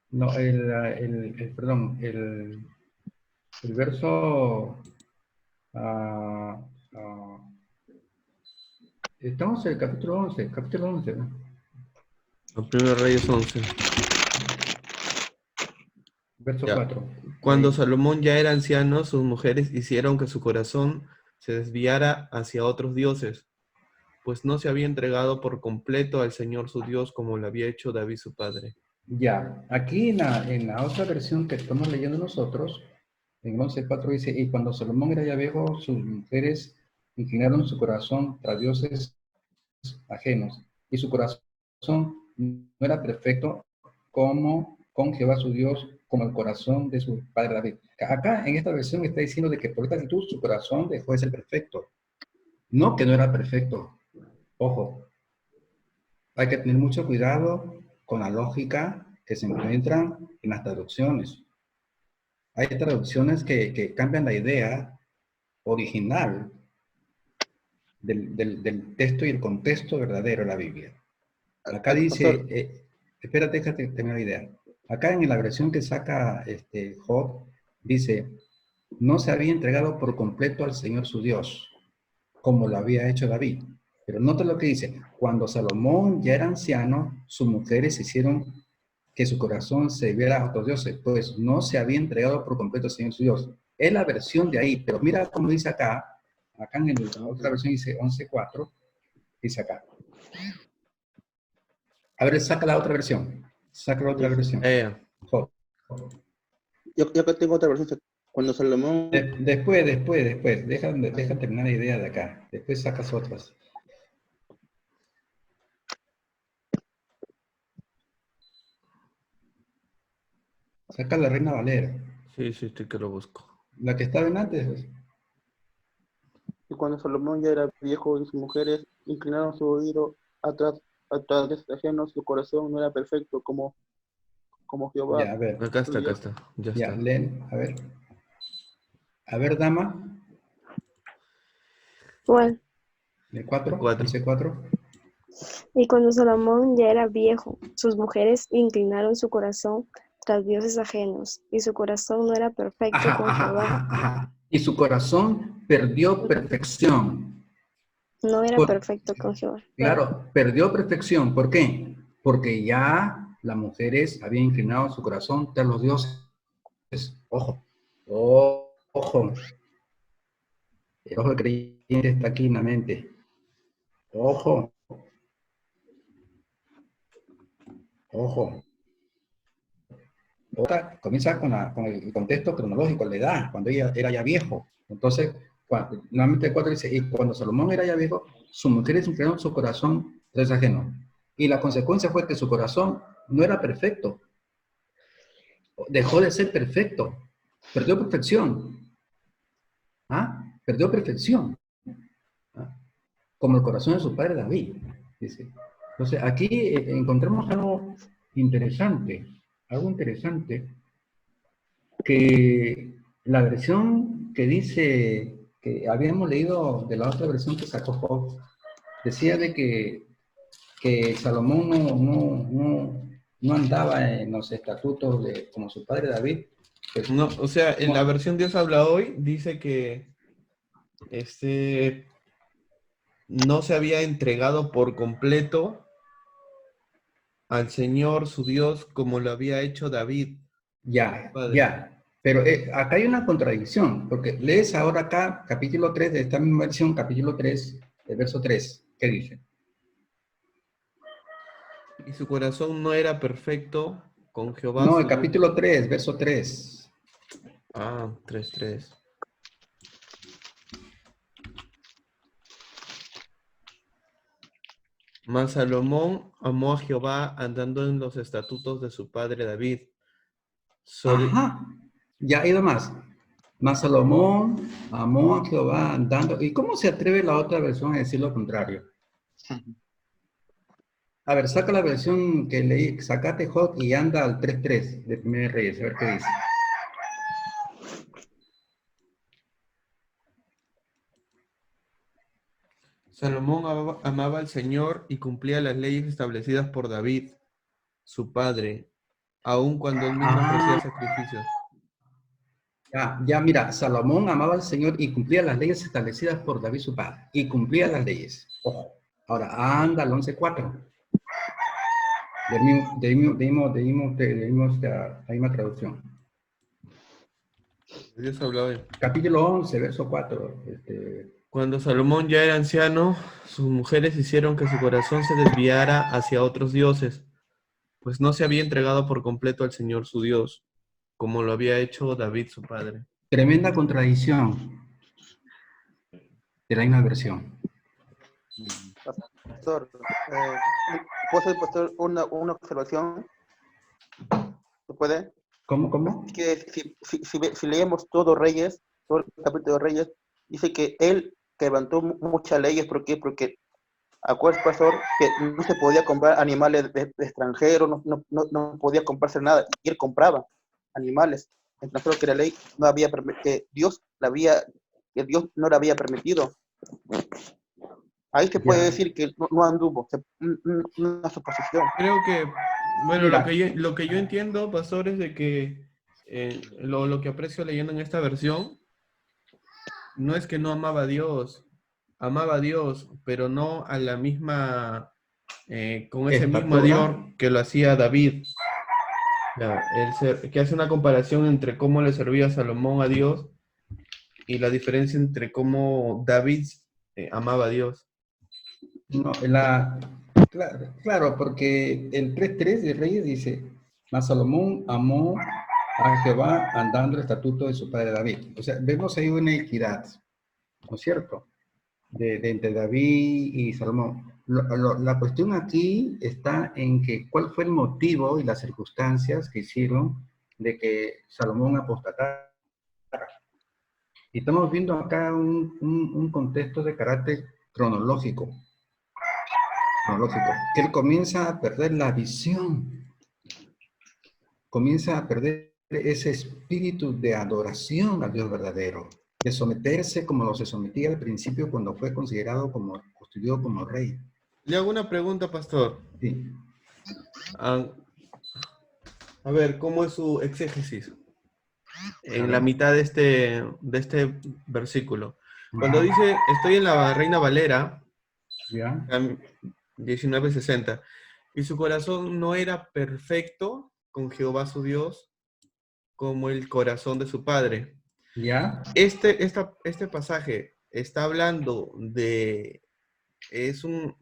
no, perdón, el verso, estamos en el capítulo 11, ¿no? El Primero Reyes 11. Verso Ya. 4. Cuando Ahí. Salomón ya era anciano, sus mujeres hicieron que su corazón se desviara hacia otros dioses, pues no se había entregado por completo al Señor su Dios como lo había hecho David su padre. Ya, aquí en la otra versión que estamos leyendo nosotros, en 11:4 dice, y cuando Salomón era ya viejo, sus mujeres inclinaron su corazón tras dioses ajenos, y su corazón no era perfecto como con Jehová su Dios, como el corazón de su padre David. Acá en esta versión está diciendo de que por esta actitud su corazón dejó de ser perfecto. No que no era perfecto. Ojo, hay que tener mucho cuidado con la lógica que se encuentran en las traducciones. Hay traducciones que cambian la idea original del texto y el contexto verdadero de la Biblia. Acá Pastor, dice, espérate, déjate tener la idea. Acá en la versión que saca Job, dice, no se había entregado por completo al Señor su Dios, como lo había hecho David. Pero nota lo que dice, cuando Salomón ya era anciano, sus mujeres hicieron que su corazón se viera a otros dioses, pues no se había entregado por completo al Señor su Dios. Es la versión de ahí, pero mira cómo dice acá en la otra versión dice 11.4, dice acá. A ver, saca la otra versión. Saca la otra versión. Job. yo que tengo otra versión. Cuando Salomón, Después. Deja terminar la idea de acá. Después sacas otras. Saca la Reina Valera. Sí, estoy que lo busco. La que estaba en antes. y cuando Salomón ya era viejo y sus mujeres inclinaron su oído atrás de ajenos, su corazón no era perfecto como Jehová. Ya, a ver. Acá su Dios. está. Ya Ya, está. leen. A ver. A ver, dama. ¿Cuál? El 4. Cuatro. Dice 4. Y cuando Salomón ya era viejo, sus mujeres inclinaron su corazón tras dioses ajenos, y su corazón no era perfecto con Jehová. Ajá. Y su corazón perdió perfección. No era perfecto con Jehová. Claro, perdió perfección. ¿Por qué? Porque ya las mujeres habían inclinado su corazón tras los dioses. Ojo. Ojo. El ojo del creyente está aquí en la mente. Ojo. Comienza con el contexto cronológico, la edad, cuando ella era ya viejo. Entonces, nuevamente el 4 dice, y cuando Salomón era ya viejo, sus mujeres inclinaron su corazón tras ajeno. Y la consecuencia fue que su corazón no era perfecto. Dejó de ser perfecto. Perdió perfección. Perdió perfección. Como el corazón de su padre David. Dice. Entonces, aquí encontramos algo interesante, que la versión que dice, que habíamos leído de la otra versión que sacó Job, decía de que Salomón no andaba en los estatutos como su padre David. Pues, No, o sea, en la versión Dios habla hoy, dice que no se había entregado por completo al Señor su Dios como lo había hecho David. Ya. Pero acá hay una contradicción, porque lees ahora acá, capítulo 3 de esta misma versión, capítulo 3, el verso 3, ¿qué dice? Y su corazón no era perfecto con Jehová. No, el capítulo 3, verso 3. 3:3. Mas Salomón amó a Jehová andando en los estatutos de su padre David. Ya ha ido más. Mas Salomón amó a Jehová andando. ¿Y cómo se atreve la otra versión a decir lo contrario? A ver, saca la versión que leí, sacate Job y anda al 3:3 de Primer Reyes, a ver qué dice. Salomón amaba al Señor y cumplía las leyes establecidas por David, su padre, aun cuando él mismo ofrecía sacrificios. Ya, mira, Salomón amaba al Señor y cumplía las leyes establecidas por David, su padre. Y cumplía las leyes. Ojo. Ahora, anda al 11:4. Leímos la misma traducción. Dios habló hoy. Capítulo 11, verso 4. Cuando Salomón ya era anciano, sus mujeres hicieron que su corazón se desviara hacia otros dioses, pues no se había entregado por completo al Señor su Dios, como lo había hecho David su padre. Tremenda contradicción de la misma versión. Pastor, ¿puedo hacer, pastor, una observación? ¿Se puede? ¿Cómo? Que si leemos todo Reyes, todo el capítulo de Reyes, dice que él levantó muchas leyes. ¿Por qué? Porque acuerdas, pastor, que no se podía comprar animales de extranjeros, no podía comprarse nada, y él compraba animales extranjeros que la ley que Dios no le había permitido. Ahí se puede Ya. decir que no anduvo, una suposición. Creo que, bueno, Mira. lo que yo entiendo, pastor, es de que lo que aprecio leyendo en esta versión, no es que no amaba a Dios, pero no a la misma, con ese mismo Estatura. Dios que lo hacía David. Ya, que hace una comparación entre cómo le servía Salomón a Dios y la diferencia entre cómo David amaba a Dios. No, claro, porque el 3:3 de Reyes dice, mas Salomón amó a Jehová andando el estatuto de su padre David. O sea, vemos ahí una equidad, ¿no es cierto? De entre David y Salomón. La cuestión aquí está en que cuál fue el motivo y las circunstancias que hicieron de que Salomón apostatara. Y estamos viendo acá un contexto de carácter cronológico, que él comienza a perder la visión, comienza a perder ese espíritu de adoración al Dios verdadero, de someterse como lo se sometía al principio cuando fue considerado como, constituido como rey. Le hago una pregunta, pastor. Sí. A ver, ¿cómo es su exégesis? En la mitad de este versículo. Cuando dice, estoy en la Reina Valera, ¿Ya? 19:60, y su corazón no era perfecto con Jehová su Dios, como el corazón de su padre. ¿Ya? Este pasaje está hablando de... Es un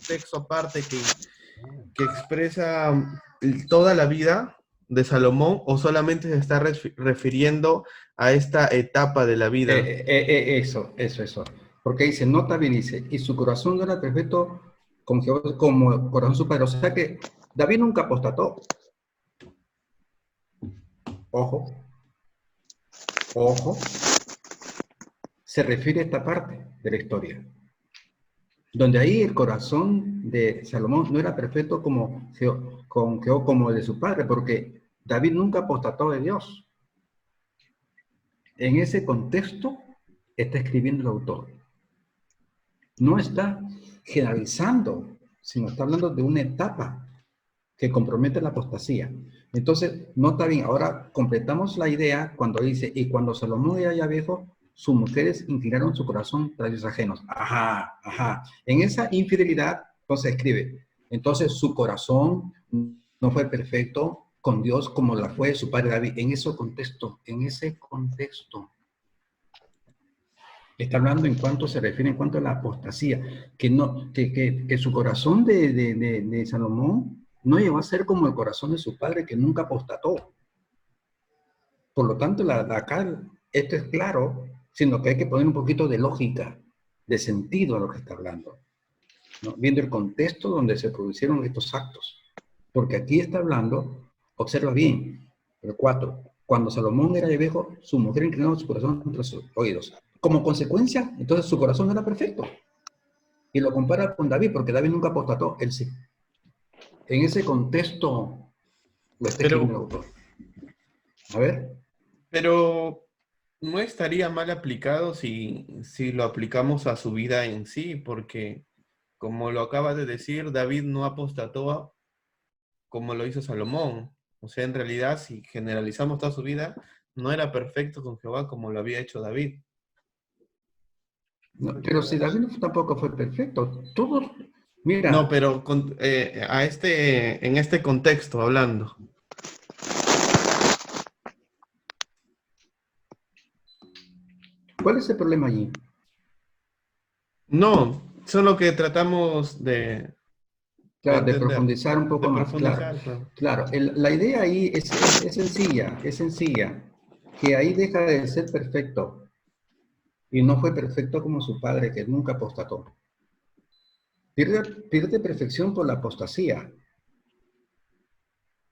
texto aparte que expresa toda la vida de Salomón, o solamente se está refiriendo a esta etapa de la vida. Eso. Porque dice, nota bien, dice, y su corazón no era perfecto con Jehová, como corazón de su padre. O sea que David nunca apostató. Ojo. Se refiere a esta parte de la historia, donde ahí el corazón de Salomón no era perfecto como el de su padre, porque David nunca apostató de Dios. En ese contexto está escribiendo el autor. No está generalizando, sino está hablando de una etapa que compromete la apostasía. Entonces, nota bien, ahora completamos la idea cuando dice, y cuando Salomón era ya viejo, sus mujeres inclinaron su corazón tras dioses ajenos. Ajá. En esa infidelidad, entonces escribe, entonces su corazón no fue perfecto con Dios como la fue su padre David. En ese contexto. Está hablando en cuanto se refiere en cuanto a la apostasía, que su corazón de Salomón no llegó a ser como el corazón de su padre, que nunca apostató. Por lo tanto, acá esto es claro, sino que hay que poner un poquito de lógica, de sentido a lo que está hablando, ¿no? Viendo el contexto donde se produjeron estos actos. Porque aquí está hablando, observa bien, el 4, cuando Salomón era viejo, su mujer inclinó su corazón entre sus oídos. Como consecuencia, entonces su corazón era perfecto. Y lo compara con David, porque David nunca apostató, él sí. En ese contexto lo está escribiendo el autor. A ver. Pero no estaría mal aplicado si lo aplicamos a su vida en sí, porque como lo acaba de decir, David no apostató como lo hizo Salomón. O sea, en realidad, si generalizamos toda su vida, no era perfecto con Jehová como lo había hecho David. No, pero si David tampoco fue perfecto, todos, mira. No, pero en este contexto hablando. ¿Cuál es el problema allí? No, solo que tratamos de... Claro, de profundizar un poco más. Claro. La idea ahí es sencilla, que ahí deja de ser perfecto y no fue perfecto como su padre, que nunca apostató. Pierde perfección por la apostasía.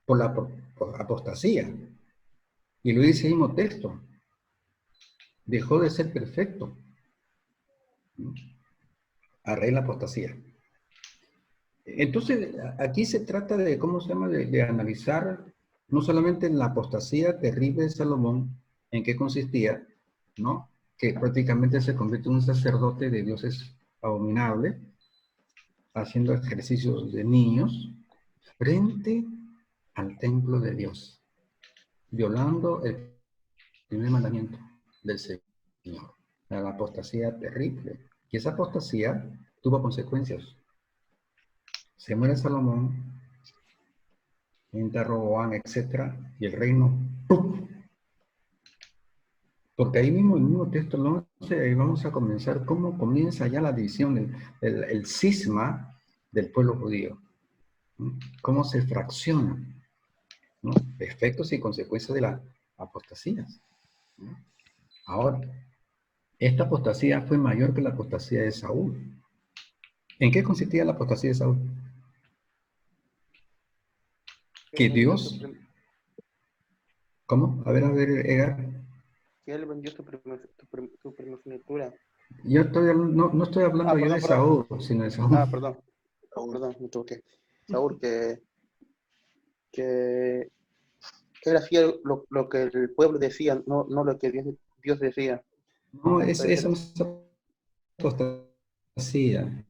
Por apostasía. Y lo dice el mismo texto. Dejó de ser perfecto. A raíz de la apostasía. Entonces, aquí se trata de, ¿cómo se llama? De analizar no solamente la apostasía terrible de Salomón, en qué consistía, ¿no? Que prácticamente se convierte en un sacerdote de dioses abominable, haciendo ejercicios de niños frente al templo de Dios, violando el primer mandamiento del Señor. La apostasía terrible. Y esa apostasía tuvo consecuencias. Se muere Salomón, entra Roboam, etc. Y el reino, ¡pum! Porque ahí mismo, en el mismo texto 11, ahí vamos a comenzar cómo comienza ya la división, el cisma del pueblo judío. ¿No? Cómo se fracciona, ¿no? Efectos y consecuencias de las apostasías, ¿no? Ahora, esta apostasía fue mayor que la apostasía de Saúl. ¿En qué consistía la apostasía de Saúl? Que Dios... ¿Cómo? A ver, Edgar. Que él vendió su primogenitura. Yo no estoy hablando yo de Saúl, sino de Saúl. Perdón, me equivoqué. Saúl, que él hacía lo que el pueblo decía, no lo que Dios decía. No, eso no es apostasía.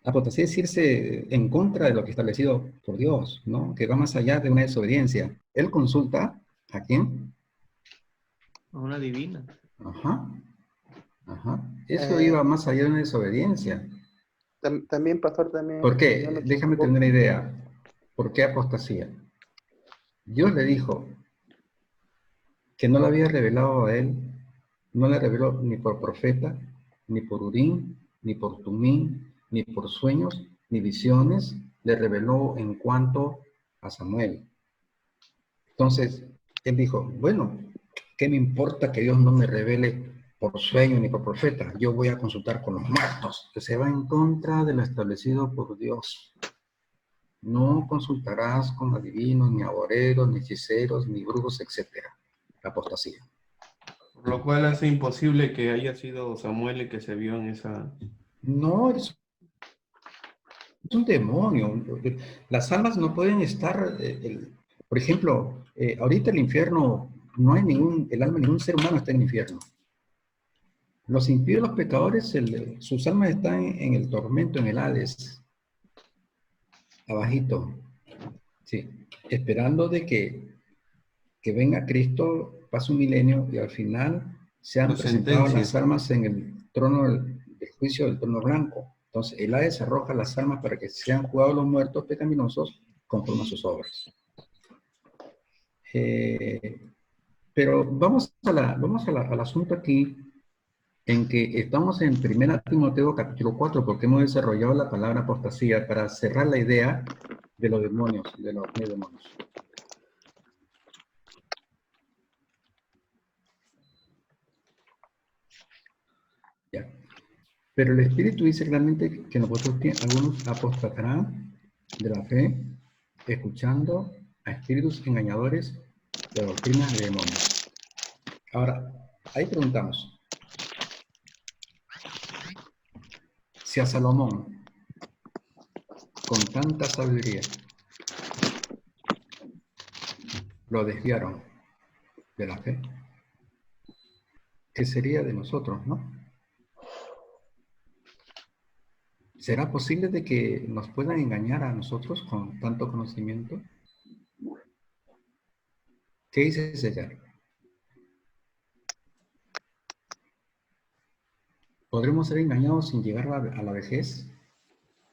Apostasía es irse en contra de lo que establecido por Dios, ¿no? Que va más allá de una desobediencia. Él consulta ¿a quién? A una divina. Ajá. Eso iba más allá de una desobediencia. También, pastor, también. ¿Por qué? Déjame tener una idea. ¿Por qué apostasía? Dios le dijo que no le había revelado a él, no le reveló ni por profeta, ni por Urim, ni por Tumim, ni por sueños, ni visiones, le reveló en cuanto a Samuel. Entonces, él dijo, bueno, ¿qué me importa que Dios no me revele por sueño ni por profeta? Yo voy a consultar con los muertos, que se va en contra de lo establecido por Dios. No consultarás con adivinos, ni agoreros, ni hechiceros, ni brujos, etc. La apostasía. Por lo cual hace imposible que haya sido Samuel el que se vio en esa... No, es un demonio. Las almas no pueden estar... por ejemplo, ahorita el infierno, no hay el alma de ningún ser humano está en el infierno. Los impíos, los pecadores, sus almas están en el tormento, en el Hades, abajito, sí, esperando de que venga Cristo, pase un milenio y al final sean presentadas las almas en el trono del juicio del trono blanco. Entonces, el Hades arroja las almas para que sean juzgados los muertos pecaminosos conforme a sus obras. Pero vamos al asunto aquí, en que estamos en 1 Timoteo capítulo 4, porque hemos desarrollado la palabra apostasía para cerrar la idea de los demonios, de los demonios. Ya. Pero el Espíritu dice claramente que nosotros algunos apostatarán de la fe, escuchando a espíritus engañadores de doctrinas de demonios. Ahora, ahí preguntamos, si a Salomón, con tanta sabiduría, lo desviaron de la fe, ¿qué sería de nosotros, no? ¿Será posible de que nos puedan engañar a nosotros con tanto conocimiento? ¿Qué dice César? ¿Podremos ser engañados sin llegar a la vejez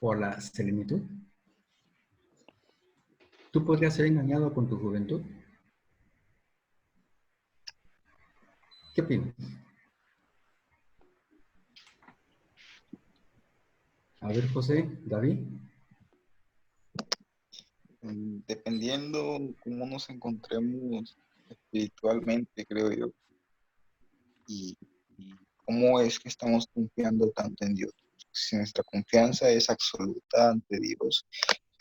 o a la senilitud? ¿Tú podrías ser engañado con tu juventud? ¿Qué opinas? A ver, José, David. Dependiendo cómo nos encontremos espiritualmente, creo yo, y cómo es que estamos confiando tanto en Dios. Si nuestra confianza es absoluta ante Dios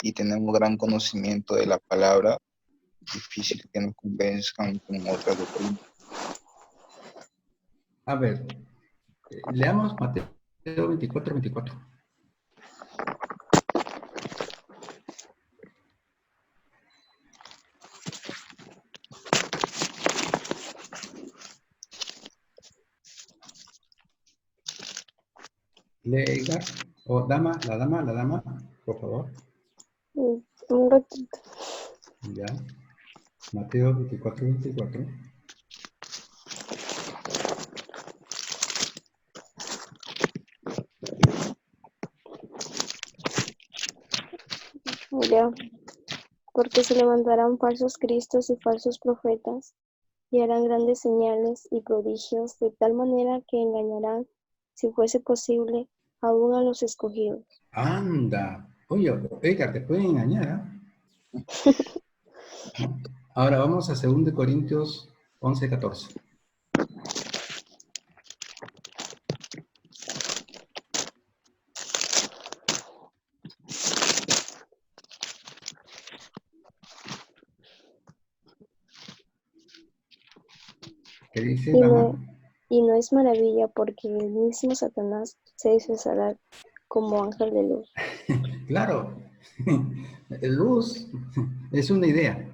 y tenemos gran conocimiento de la palabra, difícil que nos convenzcan con otra doctrina. A ver, leamos Mateo 24:24. Leiga, o la dama, por favor. Un ratito. Ya. Mateo 24, 24. Ya. Porque se levantarán falsos cristos y falsos profetas, y harán grandes señales y prodigios, de tal manera que engañarán, si fuese posible, aún a los escogidos. Anda. Oye, Edgar, te pueden engañar, ¿ah? Ahora vamos a 2 Corintios 11, 14. ¿Qué dice, Y dama? no, y no es maravilla, porque el mismo Satanás se disfrazará como ángel de luz. Claro, luz es una idea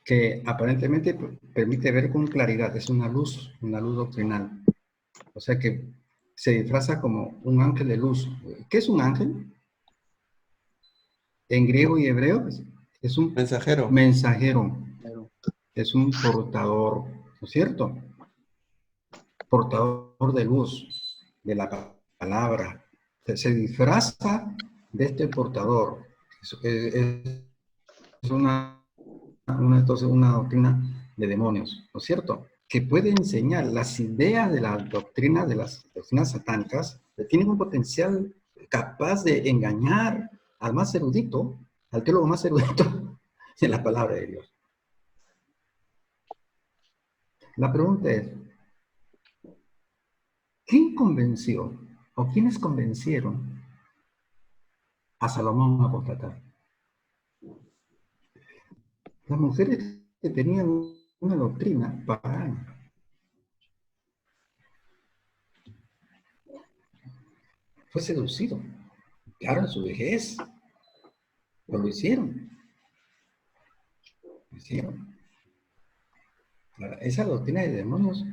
que aparentemente permite ver con claridad, es una luz doctrinal. O sea que se disfraza como un ángel de luz. ¿Qué es un ángel? En griego y hebreo es un Mensajero. mensajero, Claro. es un portador, ¿no es cierto? Portador de luz, de la palabra. Se disfraza de este portador. Es entonces una doctrina de demonios, ¿no es cierto? Que puede enseñar las ideas de la doctrina, de las doctrinas satánicas, que tienen un potencial capaz de engañar al más erudito, al teólogo más erudito en la palabra de Dios. La pregunta es, ¿quién convenció o quiénes convencieron a Salomón a apostatar? Las mujeres que tenían una doctrina pagana. Fue seducido. Claro, en su vejez. Pero lo hicieron. Lo hicieron. Ahora, esa doctrina de demonios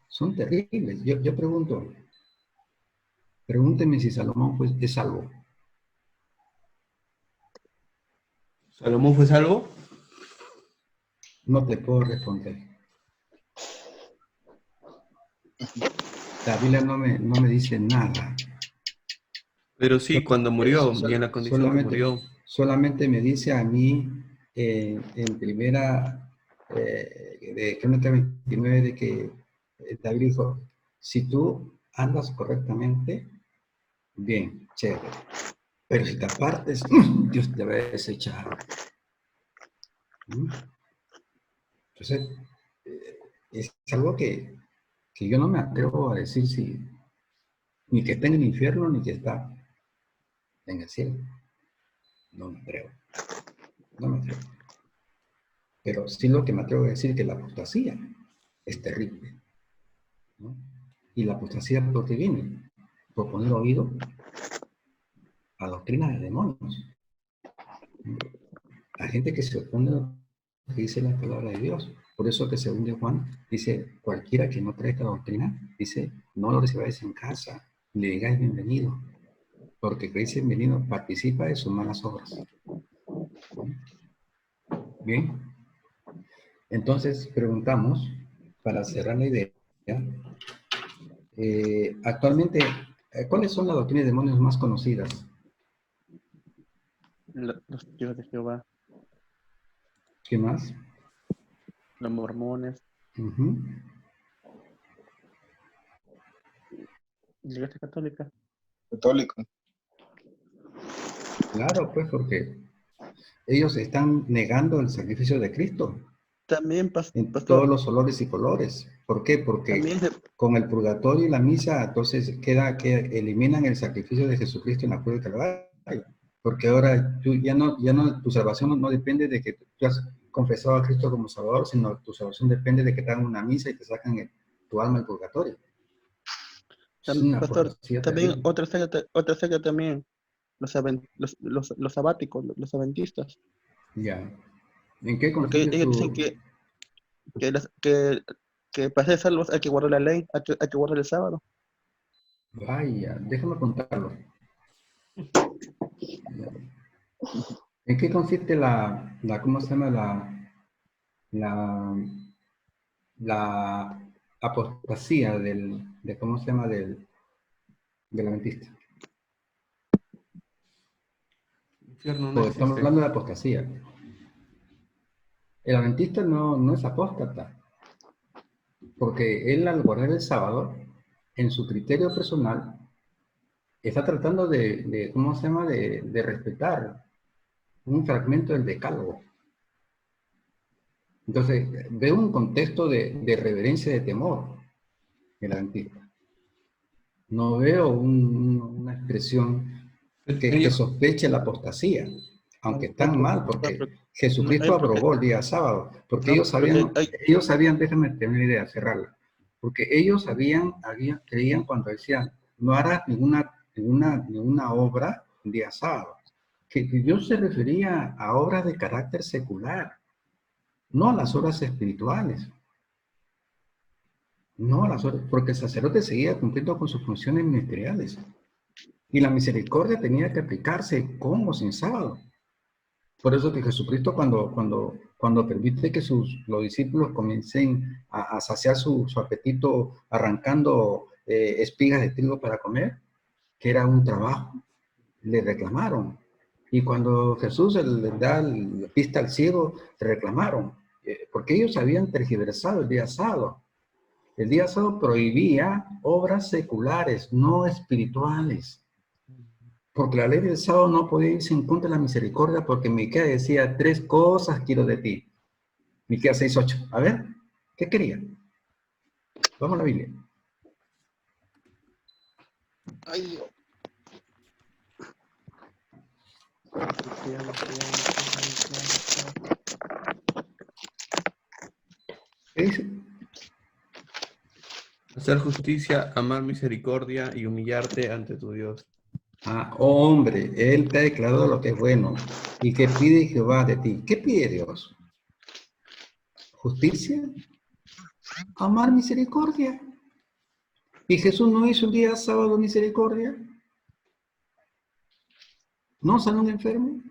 son terribles. Yo pregunto, pregúnteme si Salomón es salvo. ¿Salomón fue salvo? No te puedo responder. La Biblia no me dice nada. Pero sí, cuando murió, y en la condición que Solamente, murió. solamente me dice a mí en primera de Crónicas 29 de que David dijo, si tú andas correctamente, bien, chévere. Pero si te apartes, Dios te va a desechar. Entonces, es algo que yo no me atrevo a decir si ni que está en el infierno ni que está en el cielo. No me atrevo. No me atrevo. Pero sí lo que me atrevo a decir es que la apostasía es terrible, ¿no? Y la apostasía, ¿por qué viene? Por poner oído a doctrinas de demonios. La gente que se opone a lo que dice la palabra de Dios. Por eso que según de Juan dice, cualquiera que no traiga doctrina, dice, no lo recibáis en casa, le digáis bienvenido, porque que dice bienvenido participa de sus malas obras. Bien, entonces preguntamos, para cerrar la idea, actualmente, ¿cuáles son las doctrinas de demonios más conocidas? Los testigos de Jehová, ¿Qué más? los mormones, Uh-huh. la Iglesia Católica. Católico. Claro, pues porque ellos están negando el sacrificio de Cristo También, en todos pastor, los olores y colores. ¿Por qué? Porque también con el purgatorio y la misa, entonces que eliminan el sacrificio de Jesucristo en la cruz del Calvario. Porque ahora tú ya no, tu salvación no depende de que tú has confesado a Cristo como Salvador, sino tu salvación depende de que te hagan una misa y te sacan tu alma del purgatorio. Es una pastor, apostasía también terrible. otra secta también, los sabáticos, los adventistas. Ya. ¿En qué Porque consiste ellos dicen su...? que Que para ser salvos hay que guardar la ley, hay que guardar el sábado. Vaya, déjame contarlo. ¿En qué consiste ¿cómo se llama? La, la apostasía ¿cómo se llama? Del adventista. Infierno no Porque estamos existe. hablando de apostasía. El adventista no es apóstata, porque él al guardar el sábado, en su criterio personal, está tratando ¿cómo se llama? De respetar un fragmento del decálogo. Entonces, veo un contexto de reverencia, de temor, el adventista. No veo una expresión que sospeche la apostasía, aunque están mal, porque Jesucristo abrogó el día sábado, porque ellos sabían, déjame tener una idea, cerrarla, porque ellos creían cuando decían, no harás ninguna obra el día sábado, que Dios se refería a obras de carácter secular, no a las obras espirituales. No a las obras, porque el sacerdote seguía cumpliendo con sus funciones ministeriales. Y la misericordia tenía que aplicarse con o sin sábado. Por eso que Jesucristo cuando permite que los discípulos comiencen a saciar su apetito arrancando espigas de trigo para comer, que era un trabajo, le reclamaron. Y cuando Jesús le da la pista al ciego, le reclamaron, porque ellos habían tergiversado el día sábado. El día sábado prohibía obras seculares, no espirituales. Porque la ley del sábado no podía irse en contra de la misericordia, porque Miqueas decía, 3 cosas quiero de ti. Miqueas 6:8. A ver, ¿qué quería? Vamos a la Biblia. Ay, Dios. ¿Qué dice? Hacer justicia, amar misericordia y humillarte ante tu Dios. Ah, hombre, Él te ha declarado lo que es bueno. ¿Y qué pide Jehová de ti? ¿Qué pide Dios? ¿Justicia? Amar misericordia. ¿Y Jesús no hizo un día sábado misericordia? ¿No sanó un enfermo?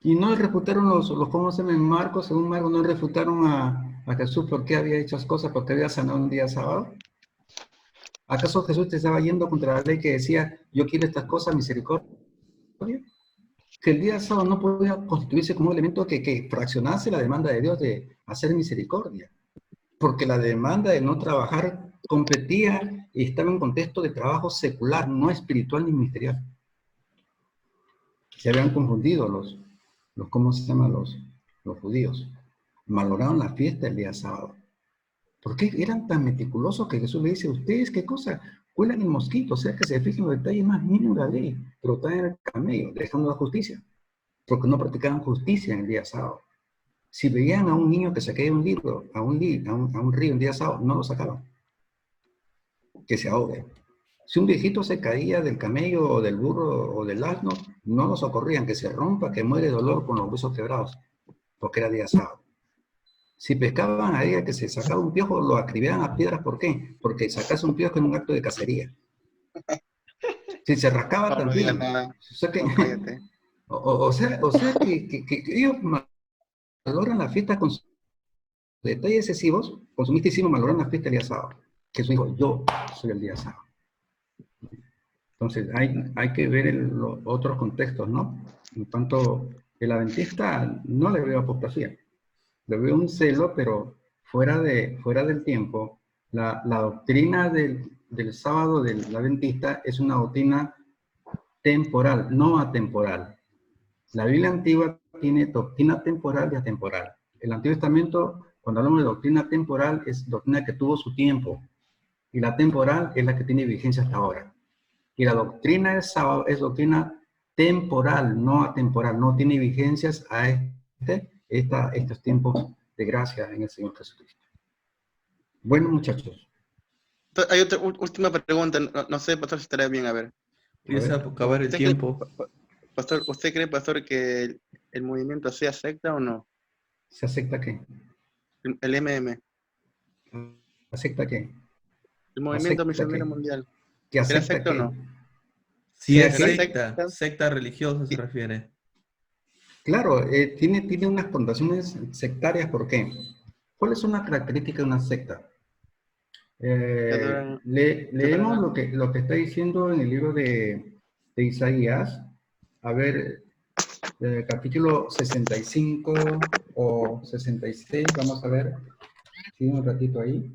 Y no refutaron ¿cómo se llama? En Marcos, según Marcos, no refutaron a Jesús por qué había hecho esas cosas, porque había sanado un día sábado. ¿Acaso Jesús te estaba yendo contra la ley que decía, yo quiero estas cosas, misericordia? Que el día sábado no podía constituirse como un elemento que fraccionase la demanda de Dios de hacer misericordia, porque la demanda de no trabajar competía y estaba en contexto de trabajo secular, no espiritual ni ministerial. Se habían confundido ¿cómo se llama? Los judíos. Malograron la fiesta el día sábado. ¿Por qué eran tan meticulosos que Jesús le dice, ustedes qué cosa? Cuelan el mosquito, o sea que se fijen en los detalles más mínimos de la ley, pero traen el camello, dejando la justicia, porque no practicaban justicia en el día sábado. Si veían a un niño que se caía un libro, a un río el día sábado, no lo sacaban, que se ahogue. Si un viejito se caía del camello o del burro o del asno, no lo socorrían, que se rompa, que muere de dolor con los huesos quebrados, porque era día sábado. Si pescaban a ella que se sacaba un piojo, lo acribiaban a piedras. ¿Por qué? Porque sacarse un piojo en un acto de cacería. Si se rascaba No digas también. nada. O sea que, No, cállate. o sea que ellos valoran la fiesta con detalles excesivos, con su misticismo valoran la fiesta el día sábado. Jesús dijo, yo soy el día sábado. Entonces hay que ver los otros contextos, ¿no? En cuanto el adventista no le veo apostasía. Le veo un celo, pero fuera del tiempo. La doctrina del sábado del adventista es una doctrina temporal, no atemporal. La Biblia antigua tiene doctrina temporal y atemporal. El Antiguo Testamento, cuando hablamos de doctrina temporal, es doctrina que tuvo su tiempo. Y la temporal es la que tiene vigencia hasta ahora. Y la doctrina del sábado es doctrina temporal, no atemporal. No tiene vigencias a estos tiempos de gracia en el Señor Jesucristo. Bueno, muchachos. Hay otra última pregunta, no sé, pastor, si estará bien, a ver. Empieza a acabar el ¿Usted tiempo. Pastor, ¿usted cree, pastor, que el movimiento sea secta o no? ¿Se acepta qué? El MM. ¿La secta qué? El movimiento secta misionero qué? mundial. ¿Que ¿Era acepta secta o qué? no? Si ¿Era es qué? secta, secta religiosa se refiere. Claro, tiene unas connotaciones sectarias, ¿por qué? ¿Cuáles son las características de una secta? Que adoran, Leemos lo que está diciendo en el libro de Isaías. A ver, capítulo 65 o 66, vamos a ver. Sigue un ratito ahí.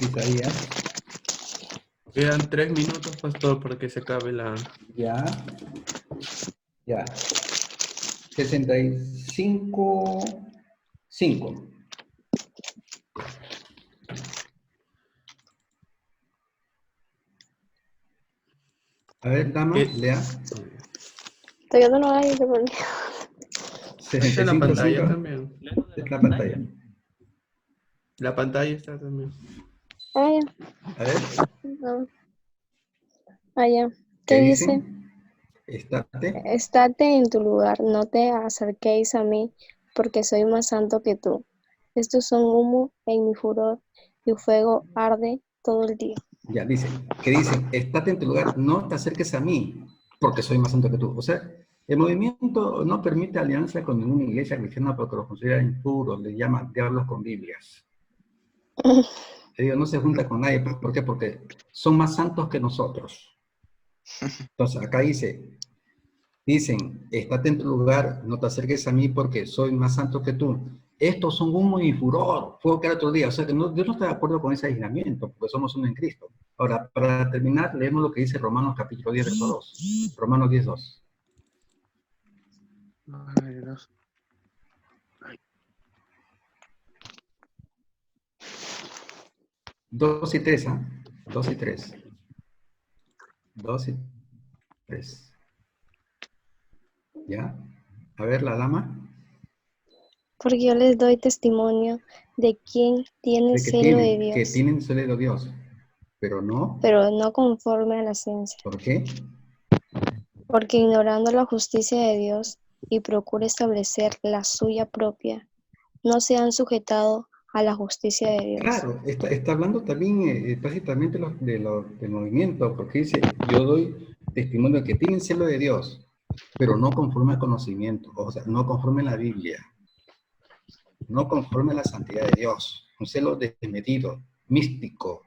Isaías, Quedan 3 minutos, pastor, para que se acabe la... ya. 65, 5. A ver, dama, ¿Qué? lea. Todavía no lo hay, de verdad. Está en la 65, pantalla 5. también. Es la pantalla. La pantalla está también. Ah, ya. A ver, No. Ah, ya. ¿qué ¿Qué dice? dice? Estate. Estate en tu lugar, no te acerquéis a mí, porque soy más santo que tú. Estos son humo en mi furor, y fuego arde todo el día. Ya, dice, que dice, estate en tu lugar, no te acerques a mí, porque soy más santo que tú. O sea, el movimiento no permite alianza con ninguna iglesia cristiana porque los considera impuros, le llaman diablos con Biblias. Ellos no se juntan con nadie. ¿Por qué? Porque son más santos que nosotros. Entonces, acá dicen, estate en tu lugar, no te acerques a mí porque soy más santo que tú. Estos son humo y furor, fuego que era otro día. O sea, que yo no estoy de acuerdo con ese aislamiento, porque somos uno en Cristo. Ahora, para terminar, leemos lo que dice Romanos capítulo 10, verso 2. Romanos 10, 2. Ay, Dios. 2 y 3, ¿ah? 2 y 3. 2 y 3. ¿Ya? A ver, la dama. Porque yo les doy testimonio de quien tiene De celo de que Dios, tienen celo de Dios, pero no. pero no conforme a la ciencia, ¿Por qué? porque ignorando la justicia de Dios y procura establecer la suya propia, no se han sujetado a la justicia de Dios. Claro, está hablando también prácticamente del movimiento, porque dice, yo doy testimonio de que tienen celo de Dios, pero no conforme al conocimiento, o sea, no conforme a la Biblia, no conforme a la santidad de Dios, un celo desmedido, místico,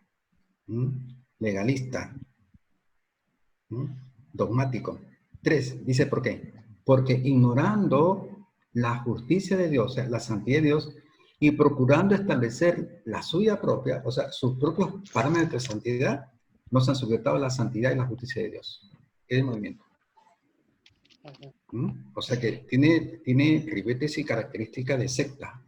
legalista, dogmático. 3, dice ¿por qué? Porque ignorando la justicia de Dios, o sea, la santidad de Dios, y procurando establecer la suya propia, o sea, sus propios parámetros de santidad, no se han sujetado a la santidad y la justicia de Dios. Es el movimiento. O sea que tiene ribetes y características de secta.